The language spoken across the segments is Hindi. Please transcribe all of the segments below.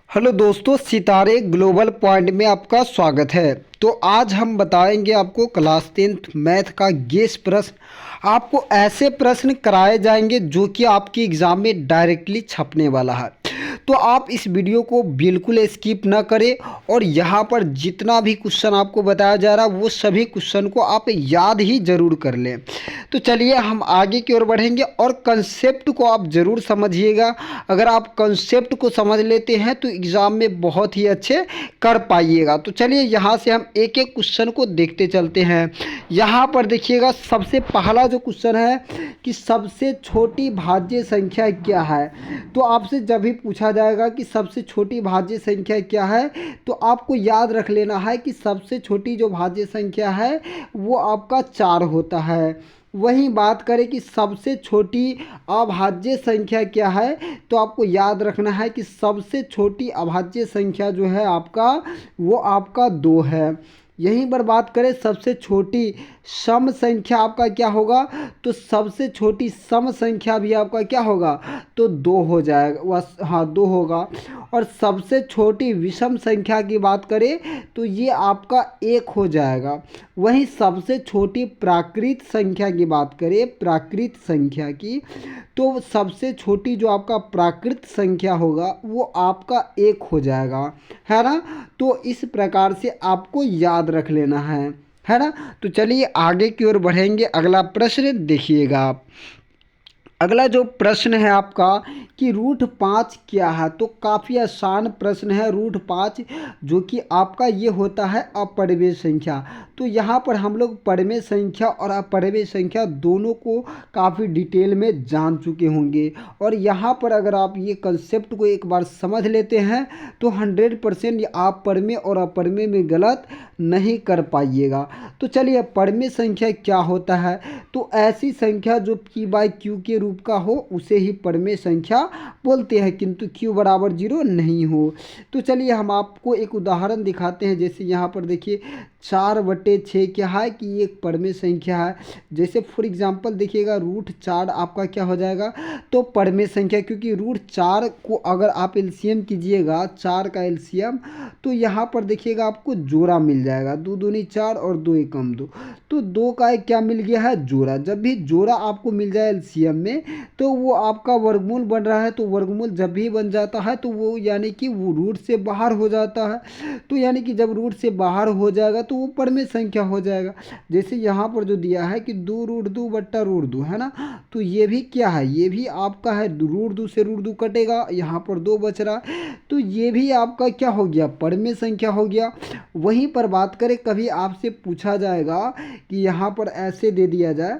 हेलो दोस्तों, सितारे ग्लोबल पॉइंट में आपका स्वागत है। तो आज हम बताएंगे आपको क्लास 10th मैथ का गेस प्रश्न। आपको ऐसे प्रश्न कराए जाएंगे जो कि आपके एग्ज़ाम में डायरेक्टली छपने वाला है। तो आप इस वीडियो को बिल्कुल स्किप ना करें और यहाँ पर जितना भी क्वेश्चन आपको बताया जा रहा है वो सभी क्वेश्चन को आप याद ही ज़रूर कर लें। तो चलिए हम आगे की ओर बढ़ेंगे और कंसेप्ट को आप ज़रूर समझिएगा। अगर आप कंसेप्ट को समझ लेते हैं तो एग्ज़ाम में बहुत ही अच्छे कर पाइएगा। तो चलिए यहाँ से हम एक एक क्वेश्चन को देखते चलते हैं। यहाँ पर देखिएगा, सबसे पहला जो क्वेश्चन है कि सबसे छोटी भाज्य संख्या क्या है। तो आपसे जब भी पूछा जाएगा कि सबसे छोटी भाज्य संख्या क्या है तो आपको याद रख लेना है कि सबसे छोटी जो भाज्य संख्या है वो आपका 4 होता है। वहीं बात करें कि सबसे छोटी अभाज्य संख्या क्या है तो आपको याद रखना है कि सबसे छोटी अभाज्य संख्या जो है आपका वो आपका 2 है। यहीं पर बात करें सबसे छोटी सम संख्या आपका क्या होगा, तो सबसे छोटी सम संख्या भी आपका क्या होगा, तो 2 हो जाएगा, वह हाँ 2 होगा। और सबसे छोटी विषम संख्या की बात करें तो ये आपका 1 हो जाएगा। वहीं सबसे छोटी प्राकृत संख्या की बात करें, प्राकृत संख्या की, तो सबसे छोटी जो आपका प्राकृत संख्या होगा वो आपका 1 हो जाएगा, है ना। तो इस प्रकार से आपको याद रख लेना है ना। तो चलिए आगे की ओर बढ़ेंगे। अगला प्रश्न देखिएगा आप। अगला जो प्रश्न है आपका कि रूट 5 क्या है। तो काफ़ी आसान प्रश्न है। रूट 5 जो कि आपका ये होता है अपरिमेय संख्या। तो यहाँ पर हम लोग परिमेय संख्या और अपरिमेय संख्या दोनों को काफ़ी डिटेल में जान चुके होंगे। और यहाँ पर अगर आप ये कंसेप्ट को एक बार समझ लेते हैं तो 100% आप परिमेय और अपरिमेय में गलत नहीं कर पाइएगा। तो चलिए, परिमेय संख्या क्या होता है, तो ऐसी संख्या जो p/q के रूप का हो उसे ही परिमेय संख्या बोलते हैं, किंतु q बराबर 0 नहीं हो। तो चलिए हम आपको एक उदाहरण दिखाते हैं। जैसे यहाँ पर देखिए 4/6 क्या है कि ये एक परिमेय संख्या है। जैसे फॉर एग्जांपल देखिएगा रूट 4 आपका क्या हो जाएगा, तो परिमेय संख्या, क्योंकि रूट 4 को अगर आप एलसीएम कीजिएगा, 4 का एलसीएम, तो यहाँ पर देखिएगा आपको जोड़ा मिल जाएगा। 2 दूनी 4 और 2 एकम 2, तो 2 का एक क्या मिल गया है, जोड़ा। जब भी जोड़ा आपको मिल जाए एलसीएम में तो वो आपका वर्गमूल बन रहा है। तो वर्गमूल जब भी बन जाता है तो वो यानी कि वो रूट से बाहर हो जाता है। तो यानी कि जब रूट से बाहर हो जाएगा तो वो परिमेय संख्या हो जाएगा। जैसे यहाँ पर जो दिया है कि 2√2 बट्टा √2 है ना, तो ये भी क्या है, ये भी आपका है। √2 से √2 कटेगा, यहाँ पर 2 बच रहा है, तो ये भी आपका क्या हो गया, परिमेय संख्या हो गया। वहीं पर बात करें, कभी आपसे पूछा जाएगा कि यहाँ पर ऐसे दे दिया जाए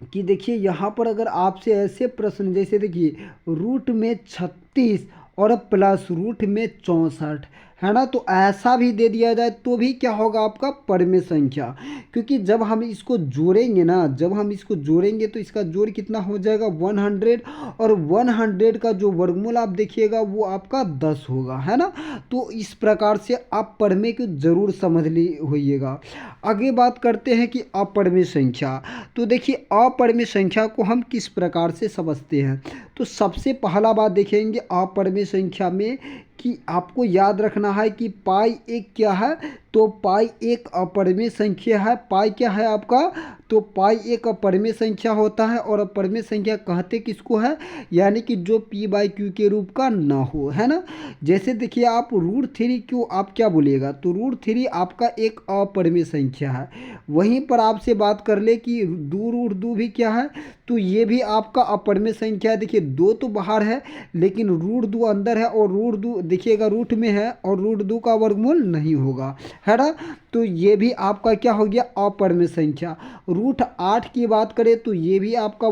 कि देखिए यहाँ पर अगर आपसे ऐसे प्रश्न, जैसे देखिए रूट में 36 और प्लस रूट में 64 है ना, तो ऐसा भी दे दिया जाए तो भी क्या होगा आपका परिमेय संख्या। क्योंकि जब हम इसको जोड़ेंगे ना, जब हम इसको जोड़ेंगे तो इसका जोड़ कितना हो जाएगा, 100। और 100 का जो वर्गमूल आप देखिएगा वो आपका 10 होगा, है ना। तो इस प्रकार से आप परिमेय को जरूर समझ ली होइएगा। आगे बात करते हैं कि अपरिमेय संख्या। तो देखिए अपरिमेय संख्या को हम किस प्रकार से समझते हैं। तो सबसे पहला बात देखेंगे अपरिमेय संख्या में कि आपको याद रखना है कि पाई एक क्या है, तो पाई एक अपरिमेय संख्या है। पाई क्या है आपका, तो पाई एक अपरिमेय संख्या होता है। और अपरिमेय संख्या कहते किसको है, यानी कि जो p/q के रूप का ना हो, है ना। जैसे देखिए आप √3 क्यों आप क्या बोलिएगा, तो √3 आपका एक अपरिमेय संख्या है। वहीं पर आपसे बात कर ले कि 2√2 भी क्या है, तो ये भी आपका अपरिमेय संख्या है। देखिए 2 तो बाहर है लेकिन √2 अंदर है, और √2 देखिएगा रूट में है और √2 का वर्गमूल नहीं होगा, है ना। तो ये भी आपका क्या हो गया, अपरिमेय संख्या। √8 की बात करें तो ये भी आपका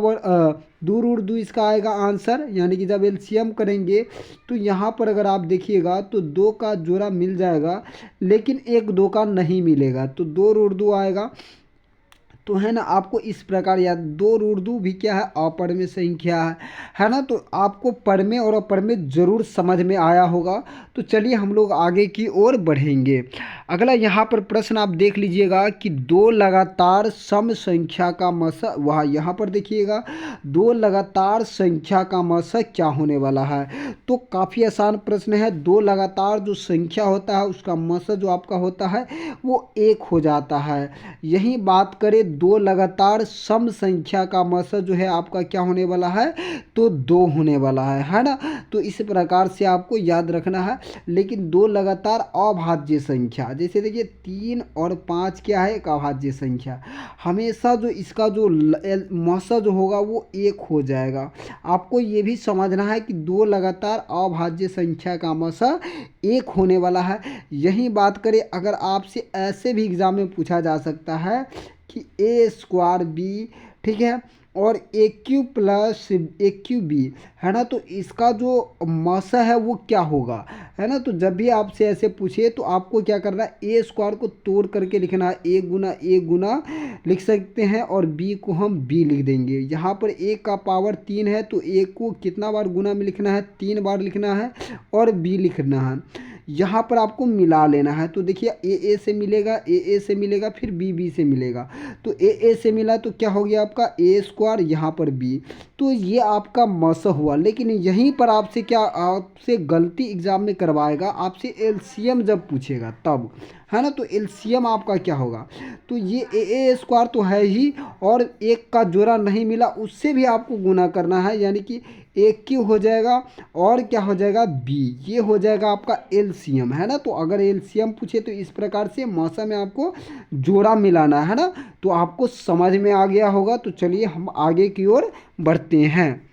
2√2 इसका आएगा आंसर। यानी कि जब एलसीएम करेंगे तो यहाँ पर अगर आप देखिएगा तो 2 का जोड़ा मिल जाएगा लेकिन 1 2 का नहीं मिलेगा, तो 2√2 आएगा। तो है ना, आपको इस प्रकार याद, दो उर्दू भी क्या है, अपरमेय संख्या है ना। तो आपको परमेय और अपरमेय जरूर समझ में आया होगा। तो चलिए हम लोग आगे की ओर बढ़ेंगे। अगला यहाँ पर प्रश्न आप देख लीजिएगा कि दो लगातार सम संख्या का मसा, वह यहाँ पर देखिएगा, दो लगातार संख्या का मसा क्या होने वाला है। तो काफ़ी आसान प्रश्न है। दो लगातार जो संख्या होता है उसका मसा जो आपका होता है वो एक हो जाता है। यही बात करें दो लगातार सम संख्या का मसा जो है आपका क्या होने वाला है, तो दो होने वाला है ना। तो इस प्रकार से आपको याद रखना है। लेकिन दो लगातार अभाज्य संख्या, जैसे देखिए 3 और 5 क्या है, एक अभाज्य संख्या, हमेशा जो इसका जो मसा जो होगा वो एक हो जाएगा। आपको ये भी समझना है कि दो लगातार अभाज्य संख्या का मसा एक होने वाला है। यही बात करें, अगर आपसे ऐसे भी एग्जाम में पूछा जा सकता है कि ए स्क्वायर बी, ठीक है, और ए क्यू प्लस ए क्यू बी, है ना, तो इसका जो मसा है वो क्या होगा, है ना। तो जब भी आपसे ऐसे पूछे तो आपको क्या करना है, ए स्क्वायर को तोड़ करके लिखना है, ए गुना लिख सकते हैं और बी को हम बी लिख देंगे। यहाँ पर ए का पावर 3 है तो ए को कितना बार गुना में लिखना है, 3 बार लिखना है और बी लिखना है। यहाँ पर आपको मिला लेना है। तो देखिए ए से मिलेगा, ए से मिलेगा, फिर बी से मिलेगा। तो ए से मिला तो क्या हो गया आपका ए स्क्वायर, यहाँ पर बी। तो ये आपका मसा हुआ। लेकिन यहीं पर आपसे क्या, आपसे गलती एग्जाम में करवाएगा, आपसे एलसीएम जब पूछेगा तब, है ना। तो एलसीएम आपका क्या होगा, तो ये ए स्क्वायर तो है ही और एक का जोड़ा नहीं मिला उससे भी आपको गुना करना है, यानी कि ए क्यू हो जाएगा और क्या हो जाएगा बी, ये हो जाएगा आपका एलसीएम, है ना। तो अगर एलसीएम पूछे तो इस प्रकार से मौसा में आपको जोड़ा मिलाना है ना। तो आपको समझ में आ गया होगा। तो चलिए हम आगे की ओर बढ़ते हैं।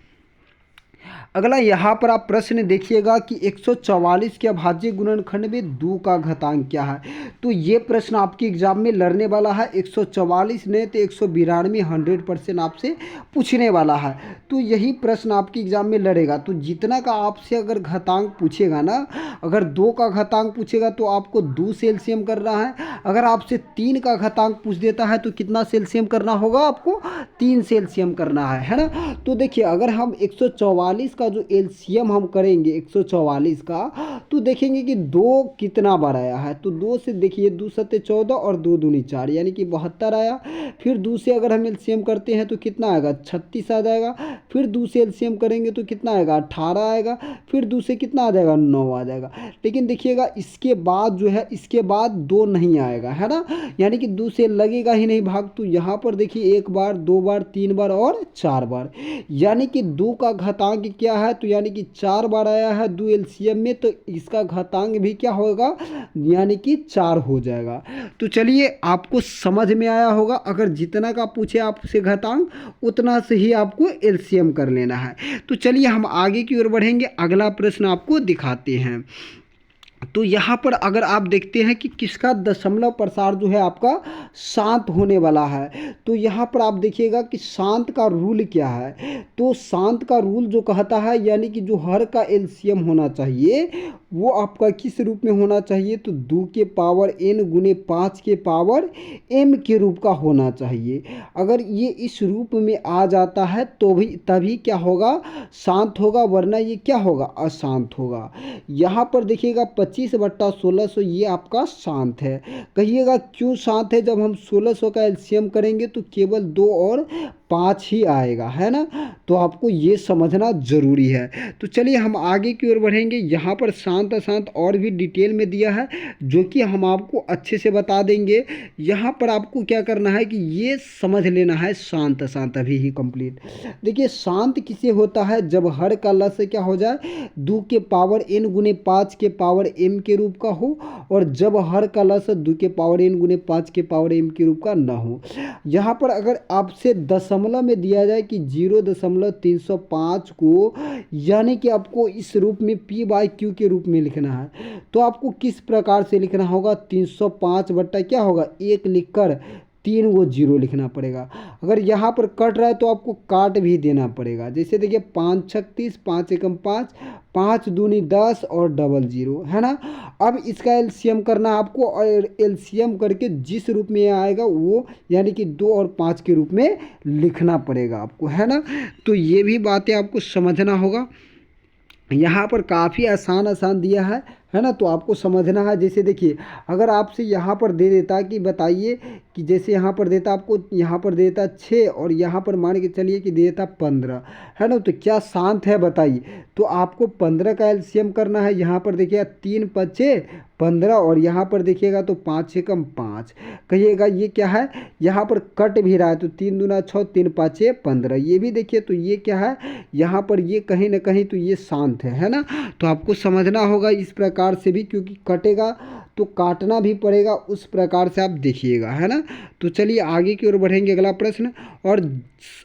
अगला यहाँ पर आप प्रश्न देखिएगा कि 144 के अभाज्य गुणनखंड में 2 का घातांक क्या है। तो ये प्रश्न आपके एग्जाम में लड़ने वाला है। 144 नहीं तो 192 100% आपसे पूछने वाला है। तो यही प्रश्न आपके एग्जाम में लड़ेगा। तो जितना का आपसे अगर घातांक पूछेगा ना, अगर 2 का घातांक पूछेगा तो आपको 2 से एलसीएम करना है। अगर आपसे 3 का घातांक पूछ देता है तो कितना से एलसीएम करना होगा, आपको 3 से एलसीएम करना है ना। तो देखिए अगर हम 144 का जो एलसीएम हम करेंगे 144 का, तो देखेंगे कि 2 कितना बार आया है। तो 2 से देखिए 2 सत्ते 14 और 2 दूनी 4 यानी कि 72 आया। फिर 2 से अगर हम एलसीएम करते हैं तो कितना आएगा, 36 आ जाएगा। फिर 2 से एलसीएम करेंगे तो कितना आएगा, 18 आएगा। फिर 2 से कितना आ जाएगा, 9 आ जाएगा। लेकिन देखिएगा इसके बाद जो है, इसके बाद 2 नहीं आएगा, है ना, यानी कि 2 से लगेगा ही नहीं भाग। तो यहाँ पर देखिए 1 बार, 2 बार, 3 बार और 4 बार, यानी कि 2 का घातांक क्या है, तो यानी कि 4 बार आया है 2 एलसीएम में, तो इसका घातांक भी क्या होगा, यानी कि 4 हो जाएगा। तो चलिए आपको समझ में आया होगा। अगर जितना का पूछे आपसे घातांक उतना से ही आपको एलसीएम कर लेना है। तो चलिए हम आगे की ओर बढ़ेंगे। अगला प्रश्न आपको दिखाते हैं। तो यहाँ पर अगर आप देखते हैं कि किसका दशमलव प्रसार जो है आपका शांत होने वाला है, तो यहाँ पर आप देखिएगा कि शांत का रूल क्या है। तो शांत का रूल जो कहता है, यानी कि जो हर का एलसीएम होना चाहिए वो आपका किस रूप में होना चाहिए, तो 2 के पावर n गुने 5 के पावर m के रूप का होना चाहिए। अगर ये इस रूप में आ जाता है तो भी तभी क्या होगा, शांत होगा, वरना ये क्या होगा, अशांत होगा। यहाँ पर देखिएगा 25/1600 ये आपका शांत है। कहिएगा क्यों शांत है, जब हम 1600 का एलसीएम करेंगे तो केवल 2 और 5 ही आएगा, है ना। तो आपको ये समझना ज़रूरी है। तो चलिए हम आगे की ओर बढ़ेंगे। यहाँ पर शांत अशांत और भी डिटेल में दिया है जो कि हम आपको अच्छे से बता देंगे। यहाँ पर आपको क्या करना है कि ये समझ लेना है शांत अशांत अभी ही कंप्लीट। देखिए शांत किसे होता है, जब हर का लस क्या हो जाए, 2 के पावर n गुने 5 के पावर m के रूप का हो, और जब हर का लस 2 के पावर n गुने 5 के पावर m के रूप का ना हो। यहाँ पर अगर आपसे दशमलव में दिया जाए कि 0.305 को, यानी कि आपको इस रूप में p/q के रूप में लिखना है, तो आपको किस प्रकार से लिखना होगा, 305 बट्टा क्या होगा 1 लिखकर 3 को 0 लिखना पड़ेगा। अगर यहाँ पर कट रहा है तो आपको काट भी देना पड़ेगा। जैसे देखिए 5 छक 30, 5 एकम 5, 5 दूनी 10 और डबल 0 है ना। अब इसका एलसीएम करना है आपको, और एलसीएम करके जिस रूप में आएगा वो यानी कि 2 और 5 के रूप में लिखना पड़ेगा आपको, है ना। तो ये भी बातें आपको समझना होगा। यहाँ पर काफ़ी आसान आसान दिया है ना, तो आपको समझना है। जैसे देखिए अगर आपसे यहाँ पर दे देता कि बताइए कि जैसे यहाँ पर देता आपको, यहाँ पर देता 6 और यहाँ पर मान के चलिए कि देता 15, है ना, तो क्या शांत है बताइए। तो आपको 15 का एलसीएम करना है। यहाँ पर देखिएगा 3 पचे 15 और यहाँ पर देखिएगा तो 5 एकम 5, कहिएगा ये क्या है, यहाँ पर कट भी रहा है तो 3 दूना 6, 3 पाँचे 15, ये भी देखिए तो ये क्या है, यहाँ पर ये कहीं ना कहीं तो ये शांत है ना। तो आपको समझना होगा इस प्रकार से भी, क्योंकि कटेगा तो काटना भी पड़ेगा, उस प्रकार से आप देखिएगा, है ना। तो चलिए आगे की ओर बढ़ेंगे। अगला प्रश्न, और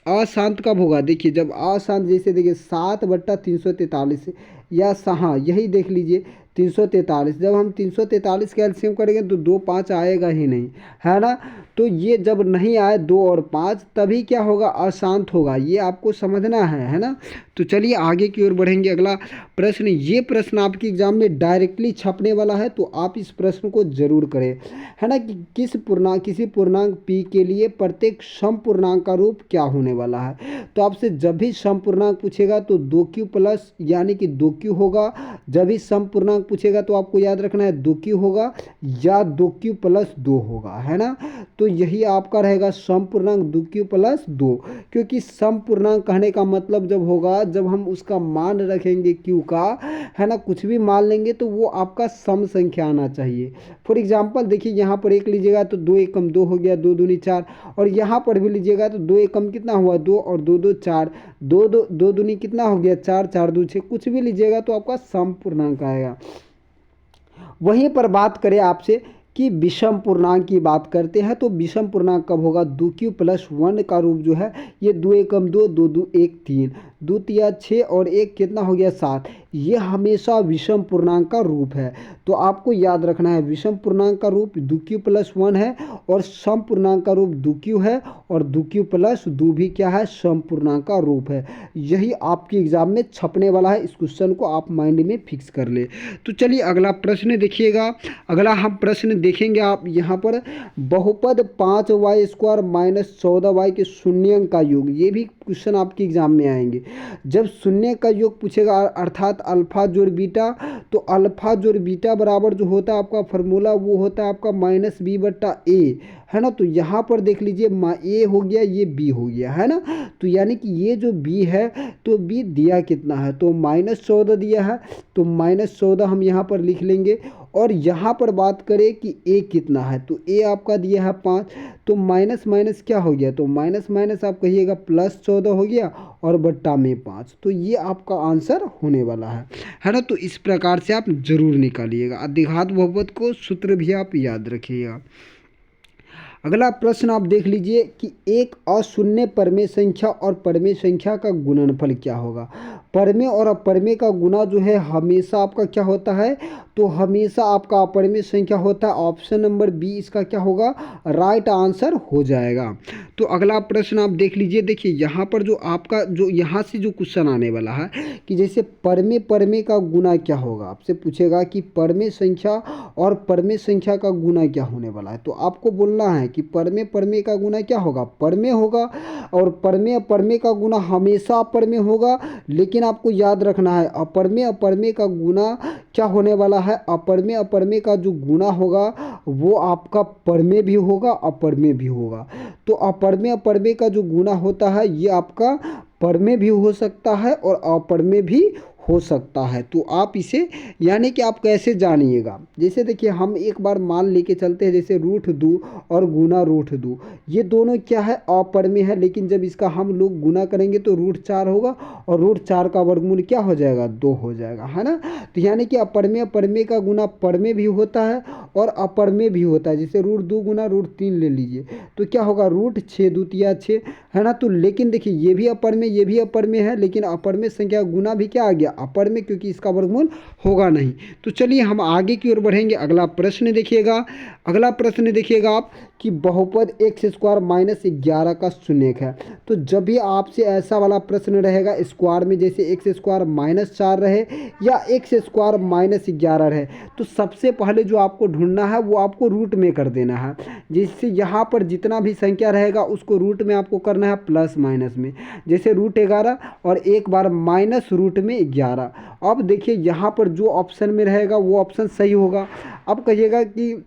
अशांत कब होगा, देखिए जब अशांत, जैसे देखिए 7/343 या हाँ यही देख लीजिए 343, जब हम 343 का एलसीएम करेंगे तो 2 5 आएगा ही नहीं, है ना। तो ये जब नहीं आए 2 और 5 तभी क्या होगा, अशांत होगा, ये आपको समझना है ना। तो चलिए आगे की ओर बढ़ेंगे। अगला प्रश्न, ये प्रश्न आपके एग्जाम में डायरेक्टली छपने वाला है, तो आप इस प्रश्न को जरूर करें, है ना, कि किसी पूर्णांक p के लिए प्रत्येक सम पूर्णांक का रूप क्या होने वाला है। तो आपसे जब भी सम पूर्णांक पूछेगा तो 2q प्लस यानी कि 2q होगा। जब भी सम पूर्णांक पूछेगा तो आपको याद रखना है 2q होगा या 2q प्लस 2 होगा, है ना। तो यही आपका रहेगा सम पूर्णांक 2q प्लस 2, क्योंकि सम पूर्णांक कहने का मतलब जब होगा जब हम उसका मान रखेंगे q का, है ना, कुछ भी मान लेंगे तो वो आपका सम संख्या आना चाहिए। फॉर एग्जाम्पल देखिए यहाँ पर 1 लीजिएगा तो 2 एकम 2 हो गया, 2 दूनी 4, और यहाँ पर भी लीजिएगा तो 2 एकम कितना हुआ 2 और 2 2 4, 2 दूनी कितना हो गया 4, 4 2 6, कुछ भी लीजिएगा तो आपका सम पूर्णांक आएगा। वहीं पर बात करें आपसे कि विषम पूर्णांक की बात करते हैं, तो विषम पूर्णांक कब होगा, 2q प्लस 1 का रूप जो है ये 2 एकम 2, 2 2 1 3, 2 तिया 6 और 1 कितना हो गया 7, ये हमेशा विषम पूर्णांक का रूप है। तो आपको याद रखना है विषम पूर्णांक का रूप 2q प्लस 1 है और सम पूर्णांक का रूप 2q है, और 2q प्लस 2 भी क्या है, सम पूर्णांक का रूप है। यही आपके एग्जाम में छपने वाला है, इस क्वेश्चन को आप माइंड में फिक्स कर ले। तो चलिए अगला प्रश्न देखिएगा। अगला हम प्रश्न देखेंगे आप यहाँ पर, बहुपद 5y² माइनस 14y के शून्य का योग, ये भी क्वेश्चन आपके एग्जाम में आएंगे। जब शून्य का योग पूछेगा अर्थात अल्फा जोड़ बीटा, तो अल्फा जोड़ बीटा बराबर जो होता है आपका फॉर्मूला वो होता है आपका -b/a, है ना। तो यहाँ पर देख लीजिए a हो गया, ये b हो गया, है ना। तो यानी कि ये जो b है तो b दिया कितना है, तो -14 दिया है, तो -14 हम यहाँ पर लिख लेंगे। और यहाँ पर बात करें कि a कितना है, तो a आपका दिया है 5, तो माइनस माइनस क्या हो गया, तो माइनस माइनस आप कहिएगा +14 हो गया और बट्टा में 5, तो ये आपका आंसर होने वाला है ना। तो इस प्रकार से आप जरूर निकालिएगा। द्विघात बहुपद को सूत्र भी आप याद रखिएगा। अगला प्रश्न आप देख लीजिए कि एक अशून्य परमेय संख्या और परमेय संख्या का गुणनफल क्या होगा। परमेय और अपरमेय का गुना जो है हमेशा आपका क्या होता है, तो हमेशा आपका अपरमेय संख्या होता है। ऑप्शन नंबर बी इसका क्या होगा, राइट आंसर हो जाएगा। तो अगला प्रश्न आप देख लीजिए। देखिए यहाँ पर जो आपका जो यहाँ से जो क्वेश्चन आने वाला है कि जैसे परमेय परमेय का गुना क्या होगा, आपसे पूछेगा कि परमेय संख्या और परमेय संख्या का गुना क्या होने वाला है। तो आपको बोलना है कि परमेय परमेय का गुना क्या होगा, परमेय होगा, और परमेय परमेय का गुना हमेशा अपरमेय होगा। लेकिन आपको याद रखना है अपरमेय अपरमेय का गुना क्या होने वाला है, अपरमेय अपरमेय का जो गुना होगा वो आपका परमेय भी होगा अपरमेय भी होगा। तो अपरमेय अपरमेय का जो गुना होता है ये आपका परमेय भी हो सकता है और अपरमेय भी हो सकता है। तो आप इसे यानी कि आप कैसे जानिएगा, जैसे देखिए हम एक बार मान लेके चलते हैं जैसे √2 और गुना √2, ये दोनों क्या है, अपरमेय है। लेकिन जब इसका हम लोग गुना करेंगे तो √4 होगा और √4 का वर्गमूल क्या हो जाएगा, 2 हो जाएगा, है ना। तो यानी कि अपरमेय अपरमेय का गुना परमेय भी होता है और अपरमेय भी होता है। जैसे √2 गुना √3 ले लीजिए तो क्या होगा, √6 2 तिया 6, है ना। तो लेकिन देखिए ये भी अपरमेय ये भी अपरमेय है, लेकिन अपरमेय संख्या गुना भी क्या आ गया, अपर में, क्योंकि इसका वर्गमूल होगा नहीं। तो चलिए हम आगे की ओर बढ़ेंगे। अगला प्रश्न देखिएगा। अगला प्रश्न देखिएगा आप कि बहुपद एक्स स्क्वायर माइनस 11 का शून्यक है। तो जब भी आपसे ऐसा वाला प्रश्न रहेगा स्क्वायर में, जैसे एक्स स्क्वायर माइनस 4 रहे या एक्स स्क्वायर माइनस 11 रहे, तो सबसे पहले जो आपको ढूंढना है वो आपको रूट में कर देना है। जिससे यहाँ पर जितना भी संख्या रहेगा उसको रूट में आपको करना है प्लस माइनस में। जैसे √11 और एक बार माइनस रूट में 11। अब देखिए यहाँ पर जो ऑप्शन में रहेगा वो ऑप्शन सही होगा। अब कहिएगा कि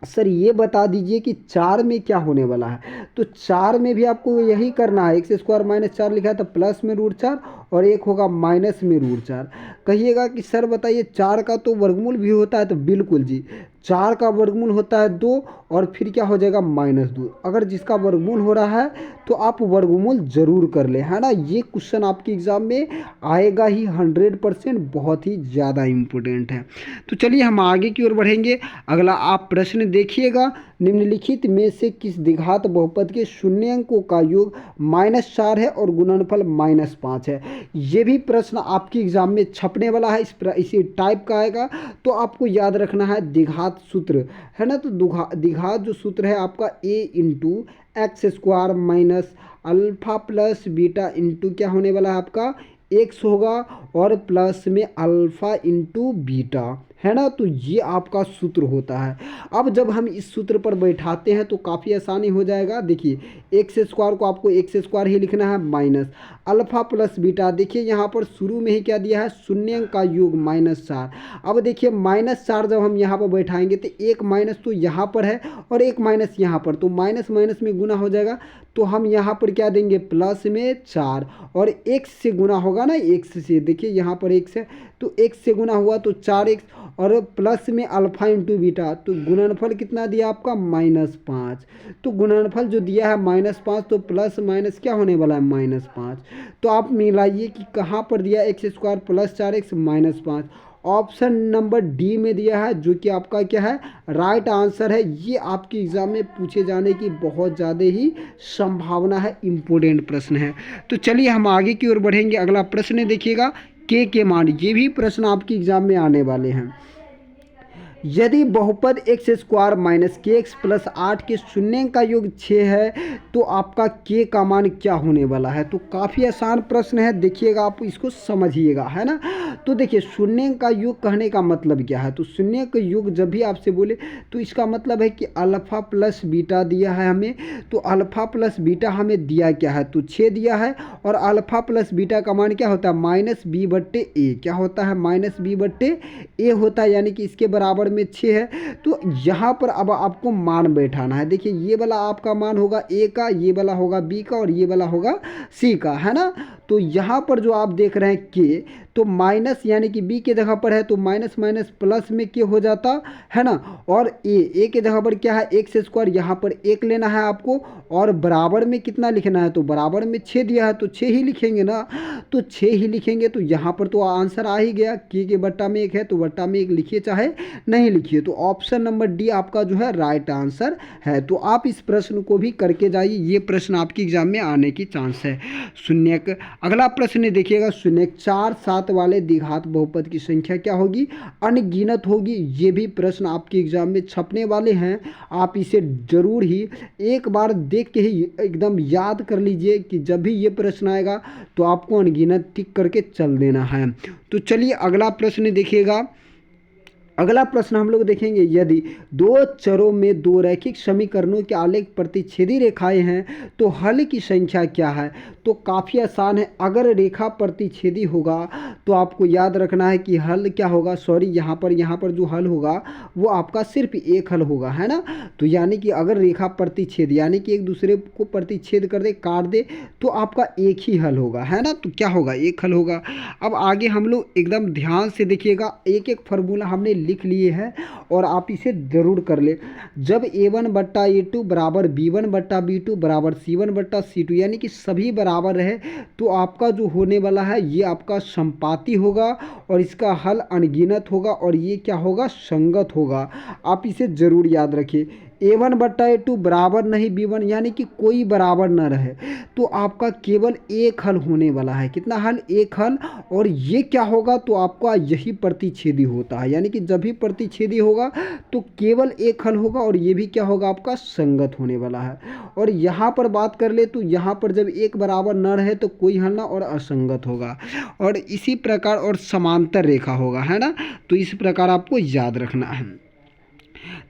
सर ये बता दीजिए कि 4 में क्या होने वाला है। तो 4 में भी आपको यही करना है, एक्स स्क्वायर माइनस 4 लिखा है तो प्लस में √4 और एक होगा माइनस में √4। कहिएगा कि सर बताइए 4 का तो वर्गमूल भी होता है, तो बिल्कुल जी, 4 का वर्गमूल होता है 2 और फिर क्या हो जाएगा -2। अगर जिसका वर्गमूल हो रहा है तो आप वर्गमूल जरूर कर ले, है ना। ये क्वेश्चन आपके एग्जाम में आएगा ही 100%, बहुत ही ज़्यादा इम्पोर्टेंट है। तो चलिए हम आगे की ओर बढ़ेंगे। अगला आप प्रश्न देखिएगा, निम्नलिखित में से किस द्विघात बहुपद के शून्य अंकों का योग -4 है और गुणनफल -5 है। ये भी प्रश्न आपके एग्जाम में छपने वाला है, इसी टाइप का आएगा। तो आपको याद रखना है द्विघात सूत्र, है ना। तो द्विघात जो सूत्र है आपका a×x² minus alpha plus beta into क्या होने वाला है आपका x होगा और प्लस में अल्फा इंटू बीटा, है ना। तो ये आपका सूत्र होता है। अब जब हम इस सूत्र पर बैठाते हैं तो काफ़ी आसानी हो जाएगा। देखिए एक्स स्क्वायर को आपको एक्स स्क्वायर ही लिखना है माइनस अल्फा प्लस बीटा। देखिए यहाँ पर शुरू में ही क्या दिया है, शून्य अंक का योग -4। अब देखिए -4 जब हम यहाँ पर बैठाएंगे तो एक माइनस तो यहाँ पर है और एक माइनस यहाँ पर, तो माइनस माइनस में गुना हो जाएगा। तो हम यहाँ पर क्या देंगे प्लस में 4 और x से गुना होगा ना, x से, देखिए यहाँ पर x है तो x से गुना हुआ तो 4x और प्लस में अल्फा इंटू बीटा। तो गुणनफल कितना दिया आपका -5। तो गुणनफल जो दिया है -5, तो प्लस माइनस क्या होने वाला है -5। तो आप मिलाइए कि कहाँ पर दिया x square plus 4x -5। Option number D में दिया है, जो कि आपका क्या है राइट आंसर है। ये आपके एग्जाम में पूछे जाने की बहुत ज़्यादा ही संभावना है, इम्पोर्टेंट प्रश्न है। तो चलिए हम आगे की ओर बढ़ेंगे। अगला प्रश्न देखिएगा के मान, ये भी प्रश्न आपके एग्जाम में आने वाले हैं। यदि बहुपद एक्स स्क्वायर माइनस के एक्स प्लस 8 के शून्य का योग 6 है तो आपका के का मान क्या होने वाला है। तो काफ़ी आसान प्रश्न है, देखिएगा आप इसको समझिएगा, है ना। तो देखिए शून्य का योग कहने का मतलब क्या है। तो शून्य का योग जब भी आपसे बोले तो इसका मतलब है कि अल्फा प्लस बीटा दिया है हमें। तो अल्फा प्लस बीटा हमें दिया क्या है, तो 6 दिया है और अल्फा प्लस बीटा का मान क्या होता है -b/a। क्या होता है -b/a होता है, यानी कि इसके बराबर में 6 है। तो यहाँ पर अब आपको मान बैठाना है। देखिए ये वाला आपका मान होगा ए का, ये वाला होगा बी का और ये वाला होगा सी का, है ना। तो यहाँ पर जो आप देख रहे हैं के, तो माइनस यानी कि बी के जगह पर है तो माइनस माइनस प्लस में के हो जाता है ना। और ए के जगह पर क्या है एक्स स्क्वायर, यहाँ पर 1 लेना है आपको और बराबर में कितना लिखना है, तो बराबर में 6 दिया है तो 6 ही लिखेंगे ना। तो 6 ही लिखेंगे तो यहाँ पर तो आंसर आ ही गया, के बट्टा में 1 है तो बट्टा में 1 लिखिए चाहे नहीं लिखिए। तो ऑप्शन नंबर डी आपका जो है राइट आंसर है। तो आप इस प्रश्न को भी करके जाइए, ये प्रश्न आपके एग्जाम में आने की चांस है। शून्यक अगला प्रश्न देखिएगा, शून्यक 4 7 वाले द्विघात बहुपद की संख्या क्या होगी, अनगिनत होगी। ये भी प्रश्न आपके एग्जाम में छपने वाले हैं। आप इसे जरूर ही एक बार देख के ही एकदम याद कर लीजिए कि जब भी ये प्रश्न आएगा तो आपको अनगिनत टिक करके चल देना है। तो चलिए अगला प्रश्न देखिएगा। अगला प्रश्न हम लोग देखेंगे, यदि दो चरों में दो रैखिक समीकरणों के आलेख प्रतिच्छेदी रेखाएं हैं तो हल की संख्या क्या है। तो काफ़ी आसान है, अगर रेखा प्रतिच्छेदी होगा तो आपको याद रखना है कि हल क्या होगा, सॉरी यहाँ पर जो हल होगा वो आपका सिर्फ एक हल होगा, है ना। तो यानी कि अगर रेखा प्रतिच्छेद यानी कि एक दूसरे को प्रतिच्छेद कर दे, काट दे, तो आपका एक ही हल होगा, है ना। तो क्या होगा, एक हल होगा। अब आगे हम लोग एकदम ध्यान से देखिएगा, एक एक फार्मूला हमने लिख लिए हैं और आप इसे जरूर कर ले। जब a1/a2 बराबर b1/b2 बराबर c1/c2 यानी कि सभी बराबर रहे तो आपका जो होने वाला है ये आपका संपाती होगा और इसका हल अनगिनत होगा और ये क्या होगा, संगत होगा। आप इसे जरूर याद रखिए। A1/A2 बराबर नहीं B1, यानी कि कोई बराबर न रहे, तो आपका केवल एक हल होने वाला है। कितना हल? एक हल। और ये क्या होगा? तो आपका यही प्रतिच्छेदी होता है, यानी कि जब भी प्रतिच्छेदी होगा तो केवल एक हल होगा, और ये भी क्या होगा? आपका संगत होने वाला है। और यहाँ पर बात कर ले तो यहाँ पर जब एक बराबर न रहे तो कोई हल ना, और असंगत होगा। और इसी प्रकार और समांतर रेखा होगा, है ना। तो इस प्रकार आपको याद रखना है।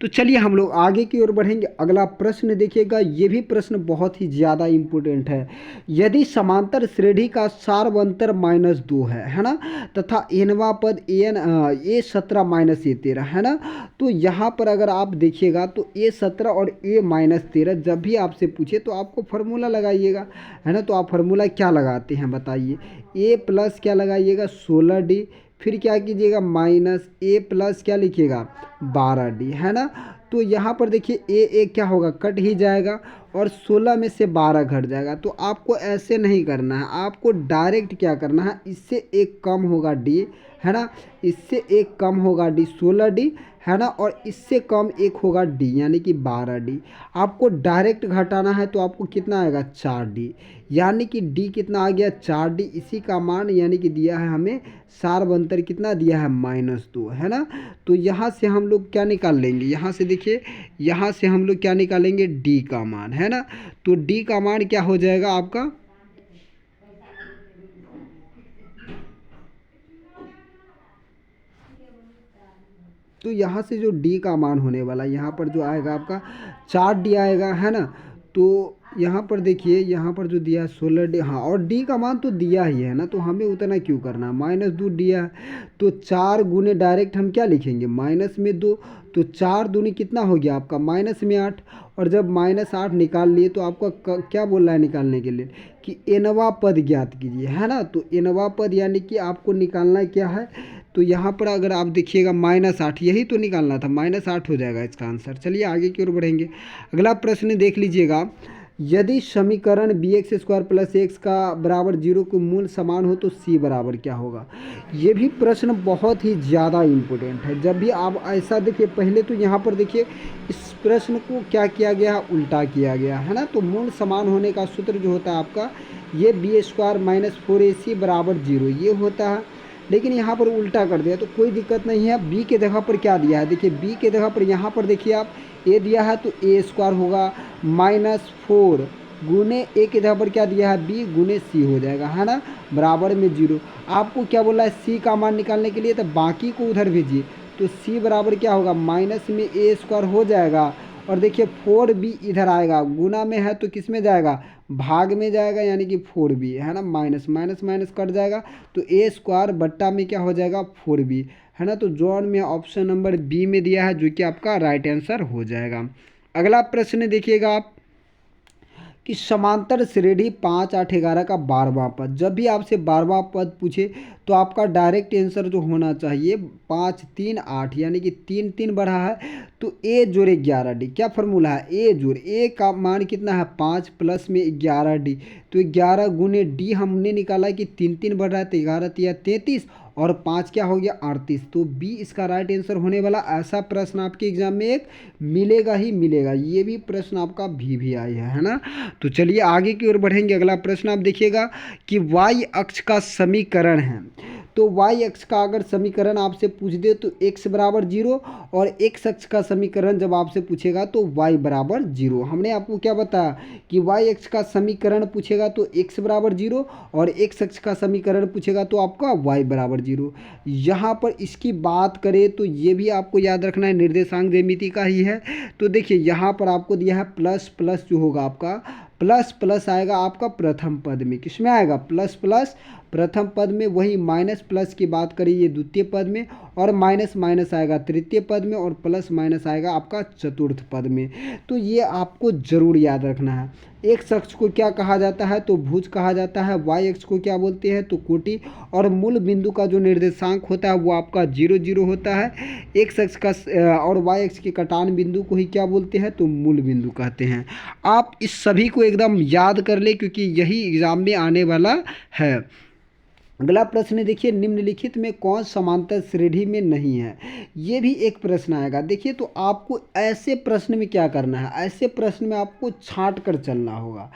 तो चलिए हम लोग आगे की ओर बढ़ेंगे। अगला प्रश्न देखिएगा, ये भी प्रश्न बहुत ही ज़्यादा इम्पोर्टेंट है। यदि समांतर श्रेणी का सारवंतर -2 है ना, तथा एनवा पद A17 - A13 है ना, तो यहाँ पर अगर आप देखिएगा तो A17 और A-13 जब भी आपसे पूछे तो आपको फार्मूला लगाइएगा, है ना। तो आप फार्मूला क्या लगाते हैं बताइए? A प्लस क्या लगाइएगा? 16D, फिर क्या कीजिएगा? माइनस A प्लस क्या लिखिएगा? 12D, है ना। तो यहाँ पर देखिए ए क्या होगा? कट ही जाएगा, और 16 में से 12 घट जाएगा। तो आपको ऐसे नहीं करना है, आपको डायरेक्ट क्या करना है? इससे एक कम होगा D, है ना, इससे एक कम होगा D 16D, है ना, और इससे कम एक होगा D यानी कि 12D। आपको डायरेक्ट घटाना है तो आपको कितना आएगा? 4D, यानी कि D कितना आ गया? 4D। इसी का मान यानी कि दिया है हमें सारवंतर, कितना दिया है? -2, है ना। तो यहाँ से हम लोग क्या निकाल लेंगे? यहाँ से देखिए, यहाँ से हम लोग क्या निकालेंगे? D का मान, है ना। तो D का मान क्या हो जाएगा आपका? तो यहाँ से जो D का मान होने वाला, यहाँ पर जो आएगा आपका 4D आएगा, है ना। तो यहाँ पर देखिए, यहाँ पर जो दिया है 16D, हाँ, और D का मान तो दिया ही है ना, तो हमें उतना क्यों करना? -2 दिया है, तो 4 गुने डायरेक्ट हम क्या लिखेंगे? -2। तो 4 दूनी कितना हो गया आपका? -8। और जब -8 निकाल लिए तो आपका क्या बोल रहा है निकालने के लिए? कि एनवा पद ज्ञात कीजिए, है ना। तो एनवा पद यानी कि आपको निकालना क्या है? तो यहाँ पर अगर आप देखिएगा -8, यही तो निकालना था, -8 हो जाएगा इसका आंसर। चलिए आगे की ओर बढ़ेंगे। अगला प्रश्न देख लीजिएगा, यदि समीकरण bx² + x का बराबर 0 को मूल समान हो तो c बराबर क्या होगा? ये भी प्रश्न बहुत ही ज़्यादा इम्पोर्टेंट है। जब भी आप ऐसा देखिए, पहले तो यहाँ पर देखिए इस प्रश्न को क्या किया गया है? उल्टा किया गया है ना। तो मूल समान होने का सूत्र जो होता है आपका, ये b² - 4ac = 0 ये होता है। लेकिन यहाँ पर उल्टा कर दिया तो कोई दिक्कत नहीं है। b के जगह पर क्या दिया है? देखिए b के जगह पर यहाँ पर देखिए आप a दिया है, तो a² होगा -4 गुने a के जगह पर क्या दिया है? b गुने c हो जाएगा, है ना, बराबर में 0। आपको क्या बोला है? c का मान निकालने के लिए, तो बाकी को उधर भेजिए। तो c बराबर क्या होगा? माइनस में a² हो जाएगा, और देखिए 4b इधर आएगा, गुना में है तो किस में जाएगा? भाग में जाएगा, यानी कि 4b, है ना। माइनस माइनस माइनस कट जाएगा, तो a² बट्टा में क्या हो जाएगा? 4b, है ना। तो जॉन में ऑप्शन नंबर बी में दिया है, जो कि आपका राइट आंसर हो जाएगा। अगला प्रश्न देखिएगा आप, कि समांतर श्रेणी 5, 8, 11 का 12वां पद। जब भी आपसे 12वां पद पूछे तो आपका डायरेक्ट आंसर जो होना चाहिए 5, 3, 8, यानी कि 3 3 बढ़ा है, तो a जोड़े 11D। क्या फार्मूला है? a जोड़ a का मान कितना है? 5 प्लस में 11D, तो 11 गुने D हमने निकाला कि 3 3 बढ़ रहा है, तो 11 तिया 33, और 5 क्या हो गया? 38। तो बी इसका राइट आंसर होने वाला। ऐसा प्रश्न आपके एग्जाम में एक मिलेगा ही मिलेगा। ये भी प्रश्न आपका भी आया है ना। तो चलिए आगे की ओर बढ़ेंगे। अगला प्रश्न आप देखिएगा, कि y अक्ष का समीकरण है। तो y अक्ष का अगर समीकरण आपसे पूछ दे तो x बराबर 0, और x अक्ष का समीकरण जब आपसे पूछेगा तो y बराबर 0। हमने आपको क्या बताया कि y अक्ष का समीकरण पूछेगा तो x बराबर 0, और x अक्ष का समीकरण पूछेगा तो आपका y बराबर 0। यहाँ पर इसकी बात करें तो ये भी आपको याद रखना है, निर्देशांक ज्यामिति का ही है। तो देखिए यहाँ पर आपको दिया है प्लस प्लस, जो होगा आपका प्लस प्लस आएगा आपका प्रथम पद में। किस में आएगा? प्लस प्लस प्रथम पद में। वही माइनस प्लस की बात करिए द्वितीय पद में, और माइनस माइनस आएगा तृतीय पद में, और प्लस माइनस आएगा आपका चतुर्थ पद में। तो ये आपको जरूर याद रखना है। एक्स अक्ष को क्या कहा जाता है? तो भुज कहा जाता है। वाई अक्ष को क्या बोलते हैं? तो कोटि। और मूल बिंदु का जो निर्देशांक होता है वो आपका 0 0 होता है। एक्स अक्ष का और वाई अक्ष के कटान बिंदु को ही क्या बोलते हैं? तो मूल बिंदु कहते हैं। आप इस सभी को एकदम याद कर ले, क्योंकि यही एग्जाम में आने वाला है। अगला प्रश्न देखिए, निम्नलिखित में कौन समांतर श्रेणी में नहीं है। ये भी एक प्रश्न आएगा। देखिए तो आपको ऐसे प्रश्न में क्या करना है, ऐसे प्रश्न में आपको छांट कर चलना होगा।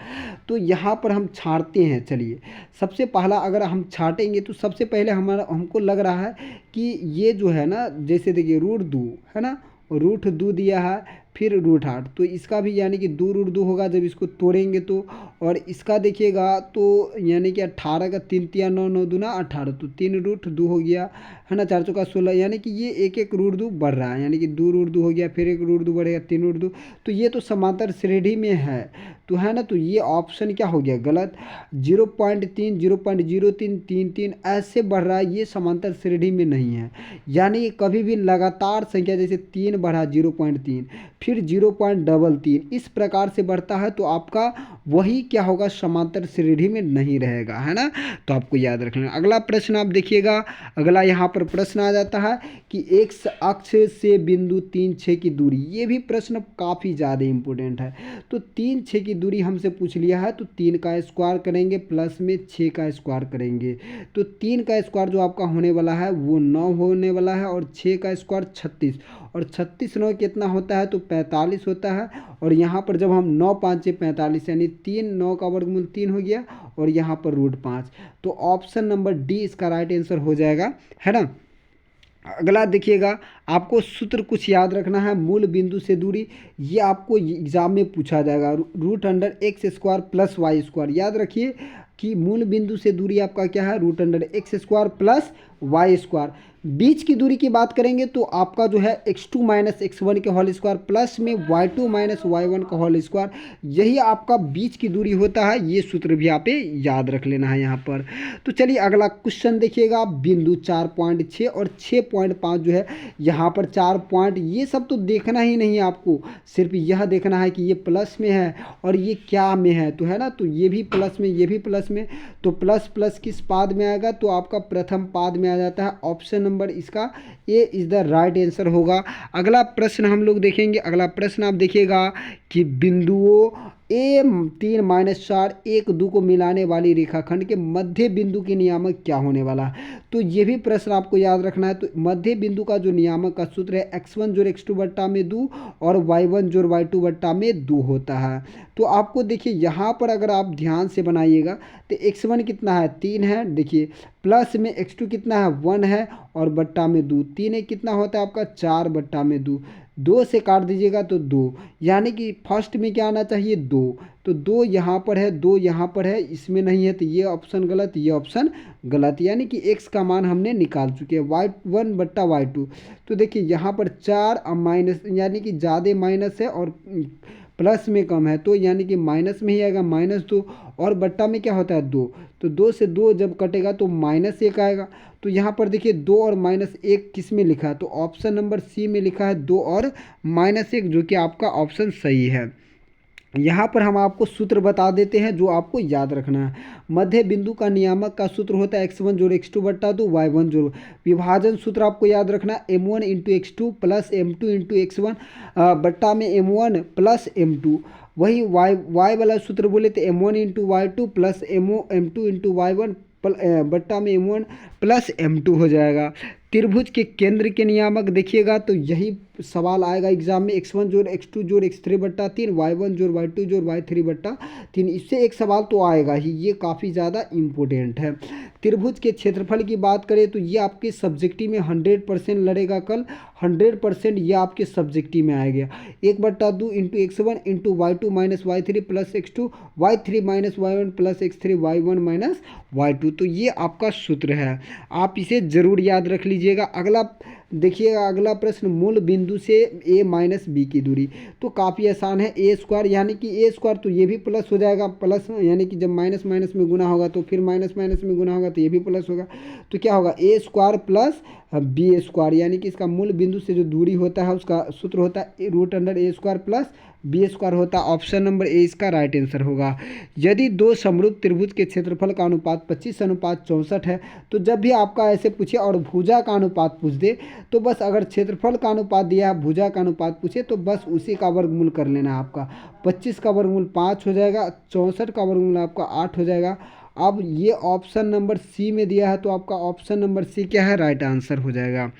तो यहाँ पर हम छांटते हैं। चलिए सबसे पहला अगर हम छांटेंगे तो सबसे पहले हमारा हमको लग रहा है कि ये जो है ना, जैसे देखिए रूट 2 है ना, रूट 2 दिया है, फिर रूट 8, तो इसका भी यानी कि 2 रूट 2 होगा जब इसको तोड़ेंगे तो। और इसका देखिएगा तो यानी कि 18 का 3 तिया 9, 9 दूना 18, तो 3 रूट 2 हो गया है ना, 4 चौका 16, यानी कि ये एक एक रूट 2 बढ़ रहा है, यानी कि 2 रूट 2 हो गया, फिर एक रूट 2 बढ़ेगा, 3 रूट 2, तो ये तो समांतर श्रेणी में है, तो है ना, तो ये ऑप्शन क्या हो गया गलत। 0.3, 0.03, 3 3 ऐसे बढ़ रहा है, ये समांतर श्रेणी में नहीं है। यानी कि कभी भी लगातार संख्या जैसे 3 बढ़ा 0.3, फिर 0.33 इस प्रकार से बढ़ता है तो आपका वही क्या होगा, समांतर श्रेणी में नहीं रहेगा, है ना। तो आपको याद रखना। अगला प्रश्न आप देखिएगा, अगला यहाँ पर प्रश्न आ जाता है कि एक्स अक्ष से बिंदु 3 6 की दूरी। ये भी प्रश्न काफ़ी ज़्यादा इंपॉर्टेंट है। तो 3 6 की दूरी हमसे पूछ लिया है, तो 3 का स्क्वायर करेंगे प्लस में 6 का स्क्वायर करेंगे, तो 3 का स्क्वायर जो आपका होने वाला है वो 9 होने वाला है, और 6 का स्क्वायर 36, और 36 9 कितना होता है, तो 45 होता है। और यहाँ पर जब हम 9 5 6 45 यानी 3, 9 का वर्गमूल 3 हो गया, और यहाँ पर रूट 5, तो ऑप्शन नंबर डी इसका राइट आंसर हो जाएगा, है ना। अगला देखिएगा, आपको सूत्र कुछ याद रखना है। मूल बिंदु से दूरी, ये आपको एग्जाम में पूछा जाएगा। Root under x square plus y square, याद रखिए कि मूल बिंदु से दूरी आपका क्या है, root under x square plus y square. बीच की दूरी की बात करेंगे तो आपका जो है x2 माइनस x1 के होल स्क्वायर प्लस में y2 माइनस y1 का होल स्क्वायर, यही आपका बीच की दूरी होता है। ये सूत्र भी आप याद रख लेना है यहाँ पर। तो चलिए अगला क्वेश्चन देखिएगा, बिंदु 4.6 और 6.5 जो है, यहाँ पर 4 पॉइंट, ये सब तो देखना ही नहीं है आपको, सिर्फ यह देखना है कि ये प्लस में है और ये क्या में है, तो है ना, तो ये भी प्लस में, ये भी प्लस में, तो प्लस प्लस किस पाद में आएगा, तो आपका प्रथम पाद में आ जाता है। ऑप्शन नंबर इसका ए इज द राइट आंसर होगा। अगला प्रश्न हम लोग देखेंगे। अगला प्रश्न आप देखिएगा कि बिंदुओं A3 माइनस 4 1 2 को मिलाने वाली रेखाखंड के मध्य बिंदु के नियामक क्या होने वाला है। तो ये भी प्रश्न आपको याद रखना है। तो मध्य बिंदु का जो नियामक का सूत्र है x1 जोड़ x2 बट्टा में 2 और y1 जोड़ y2 बट्टा में 2 होता है। तो आपको देखिए यहाँ पर अगर आप ध्यान से बनाइएगा तो x1 कितना है, 3 है, देखिए प्लस में x2 कितना है, 1 है, और बट्टा में 2, 3 है, कितना होता है आपका 4 बट्टा में 2, 2 से काट दीजिएगा तो 2, यानी कि फर्स्ट में क्या आना चाहिए 2, तो 2 यहाँ पर है, 2 यहाँ पर है, इसमें नहीं है, तो ये ऑप्शन गलत, ये ऑप्शन गलत, यानी कि x का मान हमने निकाल चुके हैं, y1 बट्टा y2। तो देखिए यहाँ पर 4 माइनस, यानी कि ज़्यादा माइनस है और प्लस में कम है, तो यानी कि माइनस में ही आएगा -2, और बट्टा में क्या होता है 2, तो 2 से 2 जब कटेगा तो -1 आएगा। तो यहाँ पर देखिए 2 और -1 किस में लिखा है, तो ऑप्शन नंबर सी में लिखा है 2 और -1, जो कि आपका ऑप्शन सही है। यहाँ पर हम आपको सूत्र बता देते हैं जो आपको याद रखना है। मध्य बिंदु का नियामक का सूत्र होता है x1 जोड़ x2 बट्टा 2 y1 जोड़, विभाजन सूत्र आपको याद रखना है m1 into x2 plus m2 into x1 बट्टा में m1 प्लस m2, वही y वाला सूत्र बोले तो m1 into y2 plus m2 into y1 बट्टा में m1 प्लस m2 हो जाएगा। त्रिभुज के केंद्र के नियामक देखिएगा तो यही सवाल आएगा एग्जाम में, x1 जोड़ x2 जोड़ x3 बट्टा 3 y1 जोड़ y2 जोड़ y3 बट्टा 3, इससे एक सवाल तो आएगा ही, ये काफ़ी ज़्यादा इम्पोर्टेंट है। त्रिभुज के क्षेत्रफल की बात करें तो ये आपके सब्जेक्टिव में 100% लड़ेगा कल, 100% ये आपके सब्जेक्टिव में आएगा। 1/2 into x1 into y2 minus y3 plus x2 y3 minus y1 plus x3 y1 minus y2, तो ये आपका सूत्र है, आप इसे ज़रूर याद रख लीजिएगा। अगला देखिएगा, अगला प्रश्न, मूल बिंदु से a माइनस बी की दूरी, तो काफ़ी आसान है, ए स्क्वायर, यानी कि ए स्क्वायर तो ये भी प्लस हो जाएगा, प्लस यानी कि जब माइनस माइनस में गुना होगा तो फिर माइनस माइनस में गुना होगा तो ये भी प्लस होगा, तो क्या होगा ए स्क्वायर प्लस बी स्क्वायर, यानी कि इसका मूल बिंदु से जो दूरी होता है उसका सूत्र होता है रूट अंडर ए स्क्वायर प्लस बी स्क्वायर होता है। ऑप्शन नंबर ए इसका राइट आंसर होगा। यदि दो समरूप त्रिभुज के क्षेत्रफल का अनुपात 25:64 है, तो जब भी आपका ऐसे पूछे और भुजा का अनुपात पूछ दे तो बस अगर क्षेत्रफल का अनुपात दिया है, भुजा का अनुपात पूछे तो बस उसी का वर्गमूल कर लेना है आपका। 25 का वर्गमूल 5 हो जाएगा, 64 का वर्गमूल आपका 8 हो जाएगा, अब ये ऑप्शन नंबर सी में दिया है, तो आपका ऑप्शन नंबर सी क्या है, राइट आंसर हो जाएगा।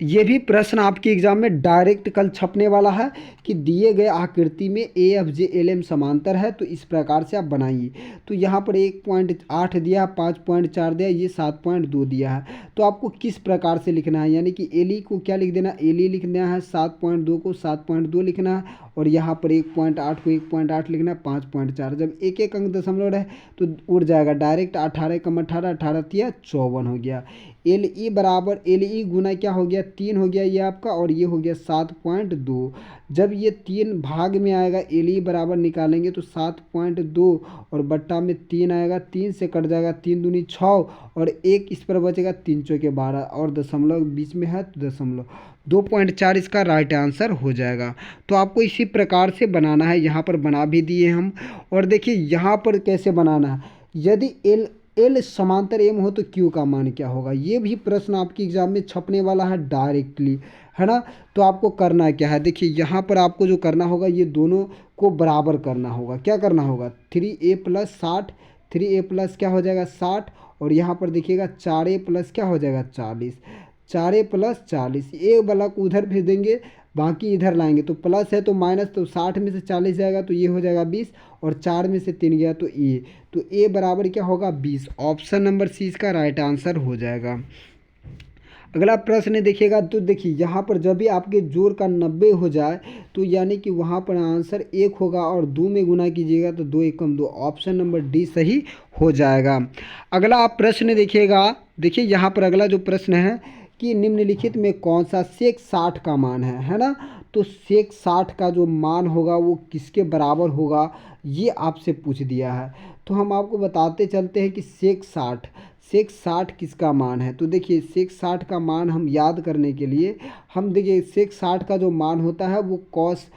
ये भी प्रश्न आपके एग्जाम में डायरेक्ट कल छपने वाला है कि दिए गए आकृति में A F J L M समांतर है, तो इस प्रकार से आप बनाइए। तो यहाँ पर 1.8 दिया है, 5.4 दिया है, ये 7.2 दिया है। तो आपको किस प्रकार से लिखना है, यानी कि एल ई को क्या लिख देना, एल ई लिखना है, 7.2 को 7.2 लिखना है, और यहाँ पर 1.8 को 1.8 लिखना है, 5.4 जब एक एक अंक दशमलव रहे तो उड़ जाएगा डायरेक्ट। 18 कम 18, 18 तिया 54 हो गया। एल ई बराबर एल ई गुना क्या हो गया, 3 हो गया ये आपका, और ये हो गया 7.2। जब ये 3 भाग में आएगा, एल ई बराबर निकालेंगे तो 7.2 और बट्टा में 3 आएगा, 3 से कट जाएगा, 3 दूनी 6 और 1 इस पर बचेगा, 3 चौके 12 और दशमलव बीच में है तो दशमलव 2.4 इसका राइट आंसर हो जाएगा। तो आपको इसी प्रकार से बनाना है, यहाँ पर बना भी दिए हम। और देखिए यहाँ पर कैसे बनाना है, यदि एल एल समांतर एम हो तो क्यू का मान क्या होगा, ये भी प्रश्न आपके एग्जाम में छपने वाला है डायरेक्टली, है ना। तो आपको करना क्या है, देखिए यहाँ पर आपको जो करना होगा, ये दोनों को बराबर करना होगा। क्या करना होगा, 3a प्लस 60, 3a प्लस क्या हो जाएगा 60, और यहाँ पर देखिएगा 4a प्लस क्या हो जाएगा 40, 4a प्लस 40, एक वाला को उधर भेज देंगे, बाकी इधर लाएंगे तो प्लस है तो माइनस, तो 60 में से 40 जाएगा तो ये हो जाएगा 20, और 4 में से 3 गया तो ए, तो ए बराबर क्या होगा 20। ऑप्शन नंबर सी इसका राइट आंसर हो जाएगा। अगला प्रश्न देखिएगा, तो देखिए यहाँ पर जब भी आपके जोड़ का 90 हो जाए तो यानी कि वहाँ पर आंसर 1 होगा, और 2 में गुना कीजिएगा तो 2 एकम 2, ऑप्शन नंबर डी सही हो जाएगा। अगला आप प्रश्न देखिएगा, देखिए यहाँ पर अगला जो प्रश्न है कि निम्नलिखित में कौन सा सेक 60 का मान है ना। तो सेक 60 का जो मान होगा वो किसके बराबर होगा, ये आपसे पूछ दिया है। तो हम आपको बताते चलते हैं कि सेक 60 किसका मान है। तो देखिए सेक 60 का मान हम याद करने के लिए हम देखिए सेक 60 का जो मान होता है वो कॉस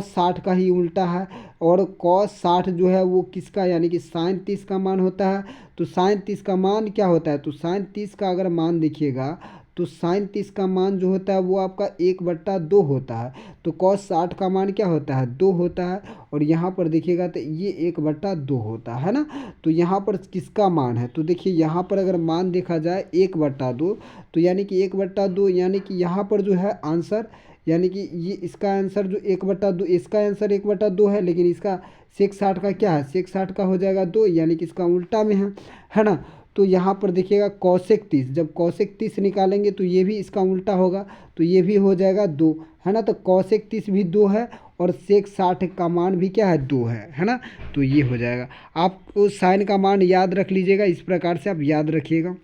60 का ही उल्टा है, और कॉस 60 जो है वो किसका, यानी कि साइन 30 का मान होता है। तो साइन 30 का मान क्या होता है, तो साइन 30 का अगर मान देखिएगा तो साइन 30 का मान जो होता है वो आपका 1/2 होता है। तो कॉस 60 का मान क्या होता है 2 होता है, और यहाँ पर देखिएगा तो ये 1/2 होता है ना। तो यहाँ पर किसका मान है, तो देखिए यहाँ पर अगर मान देखा जाए 1/2, तो यानी कि 1/2 यानी कि यहाँ पर जो है आंसर, यानी कि ये इसका आंसर जो 1/2, इसका आंसर 1/2 है, लेकिन इसका सेक 60 का क्या है, सेक 60 का हो जाएगा 2, यानी कि इसका उल्टा में है ना। तो यहाँ पर देखिएगा कौशिक 30, जब कौशिक 30 निकालेंगे तो ये भी इसका उल्टा होगा, तो ये भी हो जाएगा 2, है ना। तो कौशिक 30 भी 2 है, और सेक 60 का मान भी क्या है 2 है ना। तो ये हो जाएगा। आपको साइन का मान याद रख लीजिएगा, इस प्रकार से आप याद रखिएगा।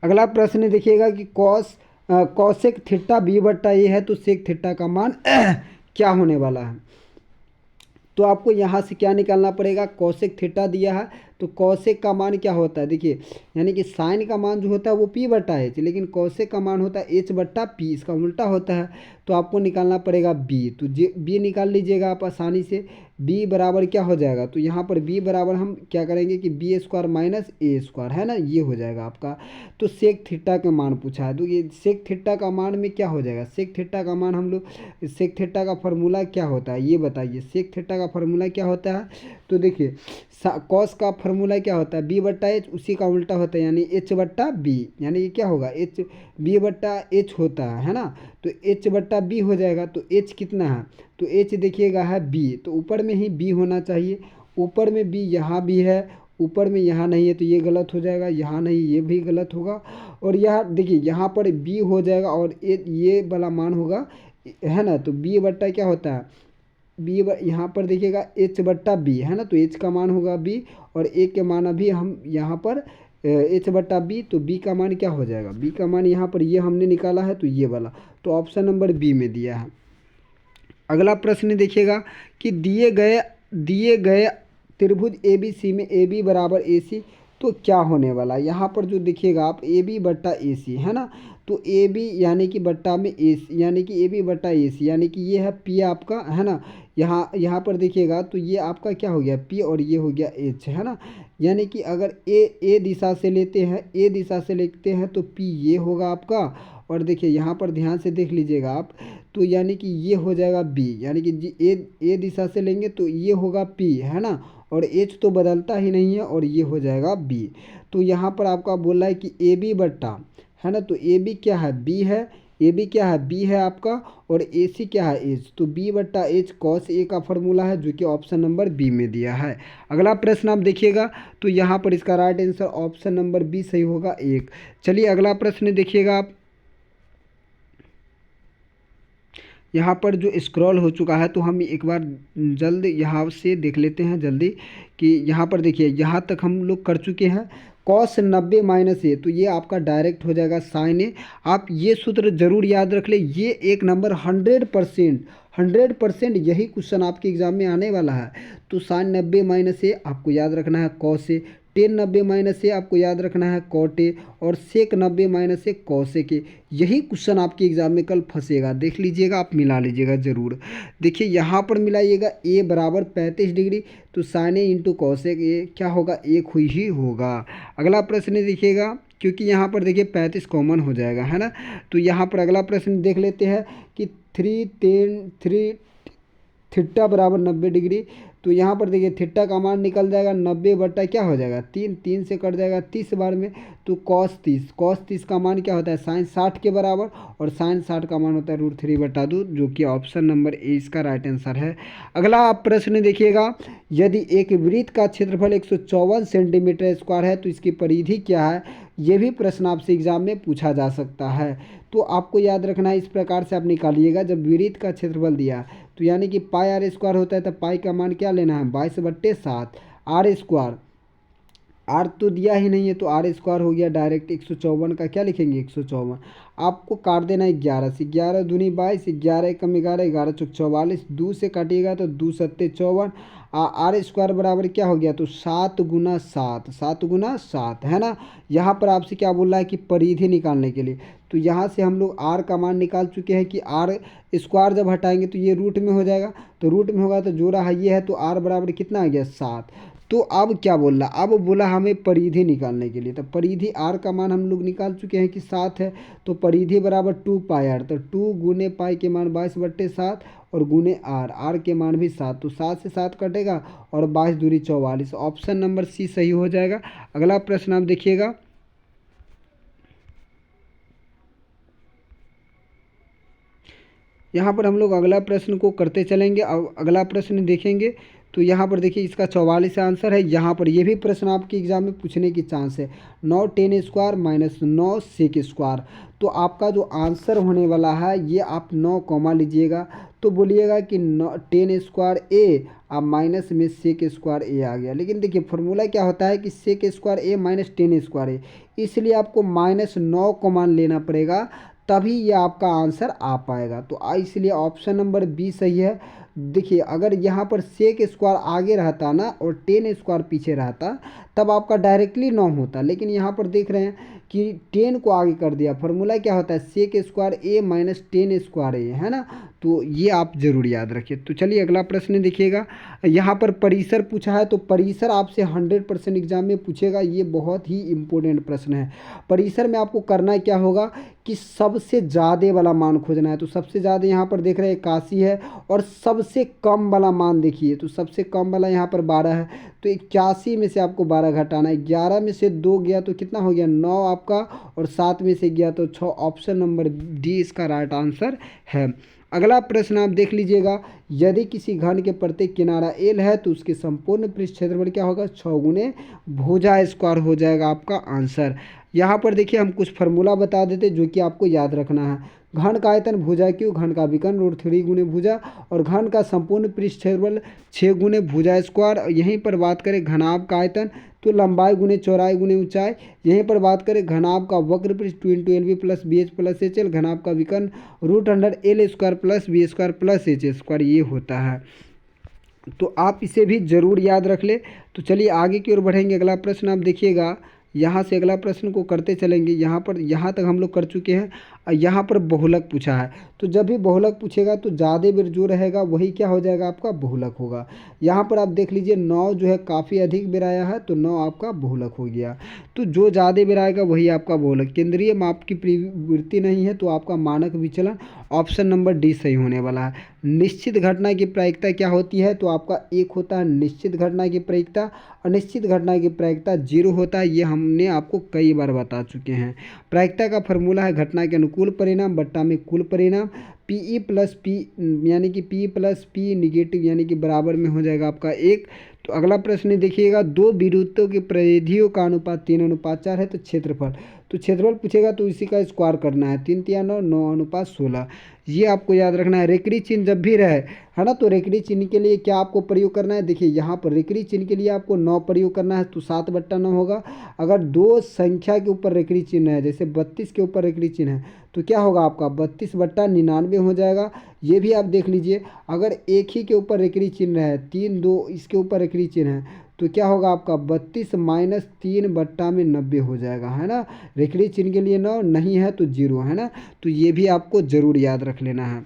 अगला प्रश्न देखिएगा कि कौशिक थीटा b/a है, तो सेक थीटा का मान क्या होने वाला है। तो आपको यहाँ से क्या निकालना पड़ेगा, कौशिक थीटा दिया है तो कौशिक का मान क्या होता है, देखिए यानी कि साइन का मान जो होता है वो p/h, लेकिन कौशिक का मान होता है h/p, इसका उल्टा होता है। तो आपको निकालना पड़ेगा b, तो b निकाल लीजिएगा आप आसानी से। b बराबर क्या हो जाएगा, तो यहाँ पर b बराबर हम क्या करेंगे कि b² माइनस a², है ना, ये हो जाएगा आपका। तो सेक थीटा का मान पूछा है, तो ये सेक थीटा का मान में क्या हो जाएगा, सेक थीटा का मान हम लोग, सेक थीटा का फार्मूला क्या होता है ये बताइए, सेक थीटा का फार्मूला क्या होता है। तो देखिए कॉस का फार्मूला क्या होता है b/h, उसी का उल्टा होता है, यानी h/b, यानी ये क्या होगा b/h होता है ना। तो h/b हो जाएगा, तो h कितना है, तो h देखिएगा है b, तो ऊपर में ही b होना चाहिए, ऊपर में b यहाँ भी है, ऊपर में यहाँ नहीं है, तो ये गलत हो जाएगा, यहाँ नहीं ये भी गलत होगा, और यहाँ देखिए यहाँ पर b हो जाएगा, और ये वाला मान होगा, है ना। तो b/ क्या होता है बी, यहाँ पर देखिएगा h/b, है ना, तो h का मान होगा b, और a के मान अभी हम यहाँ पर h/b, तो b का मान क्या हो जाएगा, b का मान यहाँ पर ये हमने निकाला है, तो ये वाला, तो ऑप्शन नंबर बी में दिया है। अगला प्रश्न देखिएगा कि दिए गए त्रिभुज ABC में AB बराबर AC, तो क्या होने वाला है। यहाँ पर जो देखिएगा आप AB/AC, है ना, तो AB यानी कि बट्टा में AC, यानी कि AB/AC, यानी कि ये है P आपका, है ना। यहाँ पर देखिएगा तो ये आपका क्या हो गया P, और ये हो गया H, है ना। यानी कि अगर A दिशा से लेते हैं तो P ये होगा आपका, और देखिए यहाँ पर ध्यान से देख लीजिएगा आप, तो यानी कि ये हो जाएगा B, यानी कि A दिशा से लेंगे तो ये होगा P, है ना, और एच तो बदलता ही नहीं है और ये हो जाएगा बी। तो यहाँ पर आपका बोल रहा है कि ए बी बट्टा, है ना, तो ए बी क्या है, बी है, ए बी क्या है, बी है आपका, और ए सी क्या है, एच। तो बी बट्टा एच कॉस ए का फॉर्मूला है, जो कि ऑप्शन नंबर बी में दिया है। अगला प्रश्न आप देखिएगा, तो यहाँ पर इसका right answer option number B सही होगा 1। चलिए अगला प्रश्न देखिएगा आप। यहाँ पर जो स्क्रॉल हो चुका है, तो हम एक बार जल्द यहाँ से देख लेते हैं जल्दी, कि यहाँ पर देखिए यहाँ तक हम लोग कर चुके हैं। कॉस 90 माइनस ए, तो ये आपका डायरेक्ट हो जाएगा साइन ए। आप ये सूत्र जरूर याद रख ले, ये एक नंबर 100% यही क्वेश्चन आपके एग्जाम में आने वाला है। तो साइन 90 माइनस ए आपको याद रखना है कॉस ए, टेन 90 माइनस से आपको याद रखना है कॉट ए, और सेक 90 माइनस से कॉसेक ए। यही क्वेश्चन आपके एग्जाम में कल फंसेगा, देख लीजिएगा, आप मिला लीजिएगा ज़रूर। देखिए यहाँ पर मिलाइएगा ए बराबर 35 डिग्री, तो sine A into cosec A क्या होगा, एक हुई ही होगा। अगला प्रश्न देखिएगा, क्योंकि यहाँ पर देखिए 35 कॉमन हो जाएगा, है ना। तो यहाँ पर अगला प्रश्न देख लेते हैं कि 3 थीटा बराबर 90 डिग्री। तो यहाँ पर देखिए थीटा का मान निकल जाएगा 90 बट्टा क्या हो जाएगा 3, 3 से कट जाएगा 30 बार में, तो कॉस 30 का मान क्या होता है साइन 60 के बराबर, और साइन 60 का मान होता है √3/2, जो कि ऑप्शन नंबर ए इसका राइट आंसर है। अगला आप प्रश्न देखिएगा, यदि एक वृत्त का क्षेत्रफल 154 सेंटीमीटर स्क्वायर है तो इसकी परिधि क्या है। ये भी प्रश्न आपसे एग्जाम में पूछा जा सकता है। तो आपको याद रखना है, इस प्रकार से आप निकालिएगा, जब वृत्त का क्षेत्रफल दिया तो यानी कि पाई आर स्क्वायर होता है, तो पाई का मान क्या लेना है 22/7 आर स्क्वायर। आर तो दिया ही नहीं है, तो आर स्क्वायर हो गया डायरेक्ट 154 का क्या लिखेंगे 154। आपको काट देना है 11 से, 11 दूनी 22, 11 एकम 11, 11 चौक 44, 2 से काटिएगा तो 2 सत्ते 54। आर स्क्वायर बराबर क्या हो गया, तो 7 गुना 7, 7 गुना 7, है ना। यहाँ पर आपसे क्या बोल रहा है कि परिधि निकालने के लिए, तो यहाँ से हम लोग आर का मान निकाल चुके हैं कि आर स्क्वायर जब हटाएंगे तो ये रूट में हो जाएगा, तो रूट में होगा तो जो रहा ये है, तो आर बराबर कितना आ गया 7। तो अब क्या बोल रहा, अब बोला हमें परिधि निकालने के लिए, तो परिधि आर का मान हम लोग निकाल चुके हैं कि 7 है, तो परिधि बराबर 2 पाई आर, तो 2 गुने पाई के मान 22/7 और गुने आर के मान भी 7, तो 7 से 7 कटेगा और 22 दूरी 44, ऑप्शन नंबर सी सही हो जाएगा। अगला प्रश्न आप देखिएगा, यहाँ पर हम लोग अगला प्रश्न को करते चलेंगे। अब अगला प्रश्न देखेंगे, तो यहाँ पर देखिए इसका 44 आंसर है। यहाँ पर ये भी प्रश्न आपके एग्जाम में पूछने की चांस है, 9 10 स्क्वायर माइनस 9 सेक स्क्वायर। तो आपका जो आंसर होने वाला है ये आप 9 कॉमा लीजिएगा, तो बोलिएगा कि 10 स्क्वायर ए अब माइनस में सेक स्क्वायर ए आ गया। लेकिन देखिए फॉर्मूला क्या होता है कि सेक स्क्वायर ए माइनस 10 स्क्वायर ए, इसलिए आपको -9 कॉमन लेना पड़ेगा, तभी ये आपका आंसर आ पाएगा। तो इसलिए ऑप्शन नंबर बी सही है। देखिए अगर यहाँ पर सेक स्क्वायर आगे रहता ना और 10 स्क्वायर पीछे रहता, तब आपका डायरेक्टली 9 होता, लेकिन यहाँ पर देख रहे हैं कि 10 को आगे कर दिया। फॉर्मूला क्या होता है सेक स्क्वायर ए माइनस 10 स्क्वायर ए, है ना। तो ये आप जरूर याद रखिए। तो चलिए अगला प्रश्न देखिएगा, यहाँ पर परिसर पूछा है, तो परिसर आपसे 100% एग्जाम में पूछेगा, ये बहुत ही इंपॉर्टेंट प्रश्न है। परिसर में आपको करना क्या होगा कि सबसे ज़्यादा वाला मान खोजना है। तो सबसे ज़्यादा यहाँ पर देख रहे हैं 81 है, और सबसे कम वाला मान देखिए, तो सबसे कम वाला यहाँ पर 12 है, तो 81 में से आपको 12 घटाना है। 11 में से 2 गया तो कितना हो गया 9 आपका, और 7 में से गया तो 6, ऑप्शन नंबर डी इसका राइट आंसर है। अगला प्रश्न आप देख लीजिएगा, यदि किसी घन के प्रत्येक किनारा एल है तो उसके संपूर्ण पृष्ठ क्षेत्रफल क्या होगा 6 गुने भुजा स्क्वायर हो जाएगा आपका आंसर। यहाँ पर देखिए हम कुछ फार्मूला बता देते जो कि आपको याद रखना है। घन का आयतन भुजा क्यू, घन का विकर्ण √3 गुने भुजा, और घन का संपूर्ण पृष्ठ क्षेत्रफल 6 गुने भुजा स्क्वायर। यहीं पर बात करें घनाभ का आयतन, तो लंबाई गुने चौड़ाई गुने ऊंचाई। यहीं पर बात करें घनाभ का वक्र पृष्ठ 2 × LV + BH + HL, घनाभ का विकर्ण √100L² + B² + H², ये होता है। तो आप इसे भी ज़रूर याद रख ले। तो चलिए आगे की ओर बढ़ेंगे। अगला प्रश्न आप देखिएगा, यहाँ से अगला प्रश्न को करते चलेंगे। यहाँ तक हम लोग कर चुके हैं। यहाँ पर बहुलक पूछा है। तो जब भी बहुलक पूछेगा तो ज़्यादा बेर जो रहेगा वही क्या हो जाएगा, आपका बहुलक होगा। यहाँ पर आप देख लीजिए 9 जो है काफ़ी अधिक बेर आया है, तो 9 आपका बहुलक हो गया। तो जो ज़्यादा बेर आएगा वही आपका बहुलक। केंद्रीय माप की प्रवृत्ति नहीं है, तो आपका मानक विचलन ऑप्शन नंबर डी सही होने वाला है। निश्चित घटना की प्रायिकता क्या होती है, तो आपका एक होता है निश्चित घटना की प्रायिकता, अनिश्चित घटना की प्रायिकता 0 होता है। ये हमने आपको कई बार बता चुके हैं। प्रायिकता का फॉर्मूला है घटना के अनुकूल परिणाम बट्टा में कुल परिणाम, पी प्लस पी यानी कि पी प्लस पी निगेटिव यानी कि बराबर में हो जाएगा आपका 1। तो अगला प्रश्न देखिएगा, दो विद्युतों की परिधियों का अनुपात 3:4 है, तो क्षेत्रफल, तो क्षेत्रफल पूछेगा तो इसी का स्क्वायर करना है। 3 तिया 9, 9:16। ये आपको याद रखना है। रेकड़ी चिन्ह जब भी रहे, है ना, तो रेकड़ी चिन्ह के लिए क्या आपको प्रयोग करना है, देखिए यहाँ पर रेकड़ी चिन्ह के लिए आपको 9 प्रयोग करना है, तो 7/9 होगा। अगर दो संख्या के ऊपर रेकड़ी चिन्ह है, जैसे 32 के ऊपर रेकड़ी चिन्ह है, तो क्या होगा आपका 32/99 हो जाएगा। ये भी आप देख लीजिए। अगर एक ही के ऊपर रेकड़ी चिन्ह है, 3 2 इसके ऊपर रेकड़ी चिन्ह है, तो क्या होगा आपका 32 माइनस 3/90 हो जाएगा, है ना। रेकड़ी चिन्ह के लिए 9 नहीं है तो 0, है ना। तो ये भी आपको ज़रूर याद रख लेना है।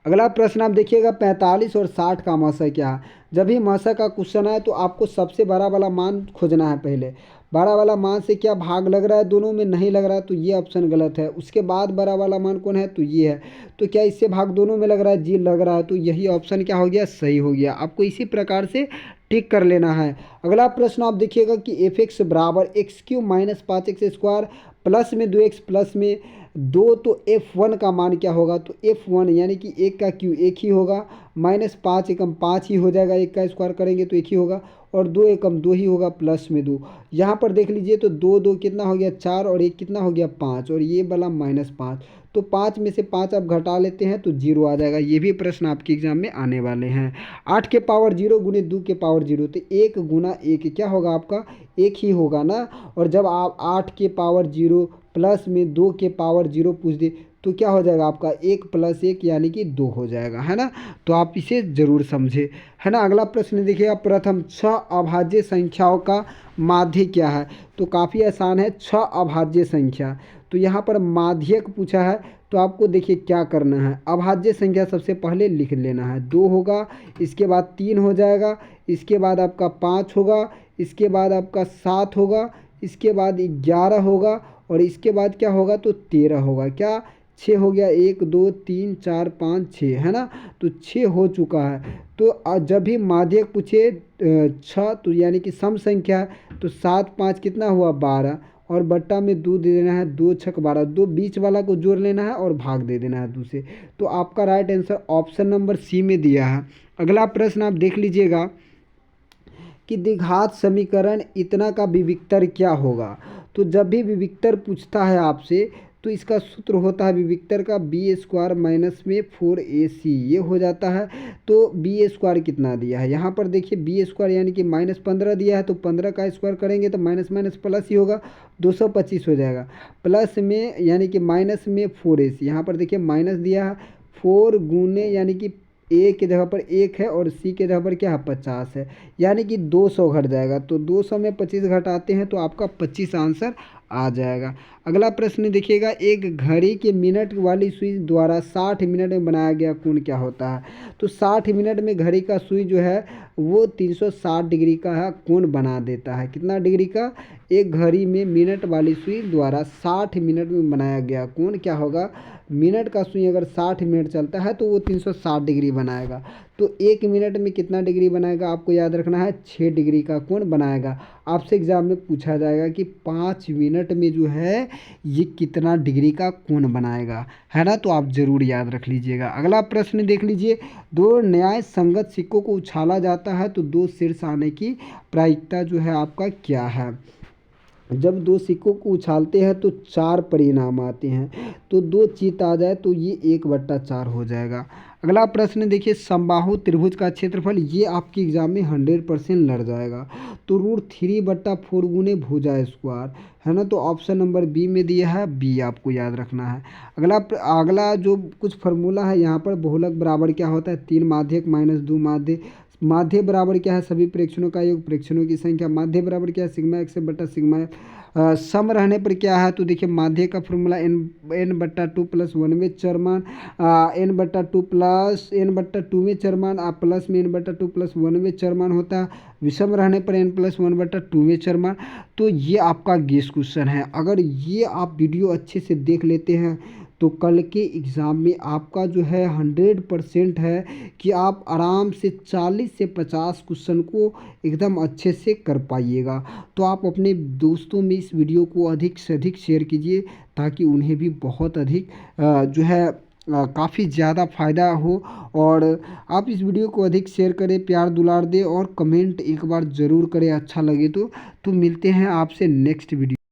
अगला प्रश्न आप देखिएगा, 45 और 60 का मौसा क्या है। जब भी मौसा का क्वेश्चन आए तो आपको सबसे बड़ा वाला मान खोजना है। पहले बड़ा वाला मान से क्या भाग लग रहा है, दोनों में नहीं लग रहा है, तो ये ऑप्शन गलत है। उसके बाद बड़ा वाला मान कौन है, तो ये है। तो क्या इससे भाग दोनों में लग रहा है, जी लग रहा है, तो यही ऑप्शन क्या हो गया, सही हो गया। आपको इसी प्रकार से टिक कर लेना है। अगला प्रश्न आप देखिएगा कि f(x) बराबर x³ माइनस 5x² प्लस में 2x प्लस में 2, तो f1 का मान क्या होगा, तो f1 यानी कि 1 का क्यू 1 ही होगा, माइनस 5 एकम 5 ही हो जाएगा, 1 का स्क्वायर करेंगे तो 1 ही होगा, और 2 एकम 2 ही होगा, प्लस में 2। यहाँ पर देख लीजिए तो 2 2 कितना हो गया 4, और 1 कितना हो गया 5, और ये वाला -5। तो 5 में से 5 आप घटा लेते हैं तो 0 आ जाएगा। ये भी प्रश्न आपके एग्जाम में आने वाले हैं। 8 के पावर 0 गुने 2 के पावर 0, तो 1 गुना 1 क्या होगा आपका 1 ही होगा ना। और जब आप 8 के पावर 0 प्लस में 2 के पावर 0 पूछ दे तो क्या हो जाएगा आपका 1 + 1 यानी कि 2 हो जाएगा, है ना। तो आप इसे ज़रूर समझे, है ना। अगला प्रश्न देखिएगा, प्रथम 6 अभाज्य संख्याओं का माध्य क्या है। तो काफ़ी आसान है, 6 अभाज्य संख्या। तो यहाँ पर माध्यक पूछा है, तो आपको देखिए क्या करना है। अभाज्य संख्या सबसे पहले लिख लेना है, 2 होगा, इसके बाद 3 हो जाएगा, इसके बाद आपका 5 होगा, इसके बाद आपका 7 होगा, इसके बाद 11 होगा, और इसके बाद क्या होगा तो 13 होगा। क्या 6 हो गया, 1 2 3 4 5 6, है ना। तो 6 हो चुका है। तो जब भी माध्यक पूछे 6, तो यानी कि सम संख्या है, तो 7 5 कितना हुआ 12, और बट्टा में 2 दे देना है, 2 6 12, 2 बीच वाला को जोड़ लेना है और भाग दे देना है 2 से। तो आपका right answer option number C में दिया है। अगला प्रश्न आप देख लीजिएगा कि द्विघात समीकरण इतना का विविक्तर क्या होगा। तो जब भी विविक्तर पूछता है आपसे, तो इसका सूत्र होता है विविक्तर का b² माइनस में 4ac, ये हो जाता है। तो b² कितना दिया है, यहाँ पर देखिए b² यानी कि -15 दिया है, तो 15 का स्क्वायर करेंगे तो माइनस माइनस प्लस ही होगा, 225 हो जाएगा। प्लस में यानी कि माइनस में 4ac, यहाँ पर देखिए माइनस दिया है, 4 गुने यानी कि ए के जगह पर 1 है और सी के जगह पर क्या है 50 है, यानी कि 200 घट जाएगा। तो 200 में 25 घटाते हैं तो आपका 25 आंसर आ जाएगा। अगला प्रश्न देखिएगा, एक घड़ी के मिनट वाली सुई द्वारा 60 मिनट में बनाया गया कोण क्या होता है। तो 60 मिनट में घड़ी का सुई जो है वो 360 डिग्री का है कोण बना देता है। कितना डिग्री का, एक घड़ी में मिनट वाली सुई द्वारा 60 मिनट में बनाया गया कोण क्या होगा। मिनट का सुई अगर 60 मिनट चलता है तो वो 360 डिग्री बनाएगा। तो 1 मिनट में कितना डिग्री बनाएगा, आपको याद रखना है 6 डिग्री का कोण बनाएगा। आपसे एग्जाम में पूछा जाएगा कि 5 मिनट में जो है ये कितना डिग्री का कोण बनाएगा, है ना। तो आप ज़रूर याद रख लीजिएगा। अगला प्रश्न देख लीजिए, 2 न्याय संगत सिक्कों को उछाला जाता है तो 2 शीर्ष आने की प्रायिकता जो है आपका क्या है। जब 2 सिक्कों को उछालते हैं तो 4 परिणाम आते हैं, तो 2 चित आ जाए तो ये 1/4 हो जाएगा। अगला प्रश्न देखिए, समबाहु त्रिभुज का क्षेत्रफल, ये आपके एग्जाम में 100% लड़ जाएगा। तो √3/4 गुने भुजा स्क्वायर, है ना। तो ऑप्शन नंबर बी में दिया है, बी आपको याद रखना है। अगला जो कुछ फार्मूला है यहाँ पर, बहुलक बराबर क्या होता है, 3 माध्यक माइनस 2 माध्य माध्य बराबर क्या है, सभी प्रेक्षणों का योग, प्रेक्षणों की संख्या। माध्य बराबर क्या है, सिग्मा एक्स बटा सिग्मा एफ। सम रहने पर क्या है, तो देखिए माध्य का फॉर्मूला एन बट्टा टू प्लस वन में चरमान, एन बट्टा टू प्लस एन बट्टा टू में चरमान, प्लस में एन बट्टा टू प्लस वन में चरमान होता है। विषम रहने पर एन प्लस वन बट्टा टू में चरमान। तो ये आपका गेस क्वेश्चन है। अगर ये आप वीडियो अच्छे से देख लेते हैं तो कल के एग्ज़ाम में आपका जो है 100% है कि आप आराम से 40 से 50 क्वेश्चन को एकदम अच्छे से कर पाइएगा। तो आप अपने दोस्तों में इस वीडियो को अधिक से अधिक शेयर कीजिए ताकि उन्हें भी बहुत अधिक जो है काफ़ी ज़्यादा फ़ायदा हो। और आप इस वीडियो को अधिक शेयर करें, प्यार दुलार दें और कमेंट एक बार ज़रूर करें अच्छा लगे तो मिलते हैं आपसे नेक्स्ट वीडियो।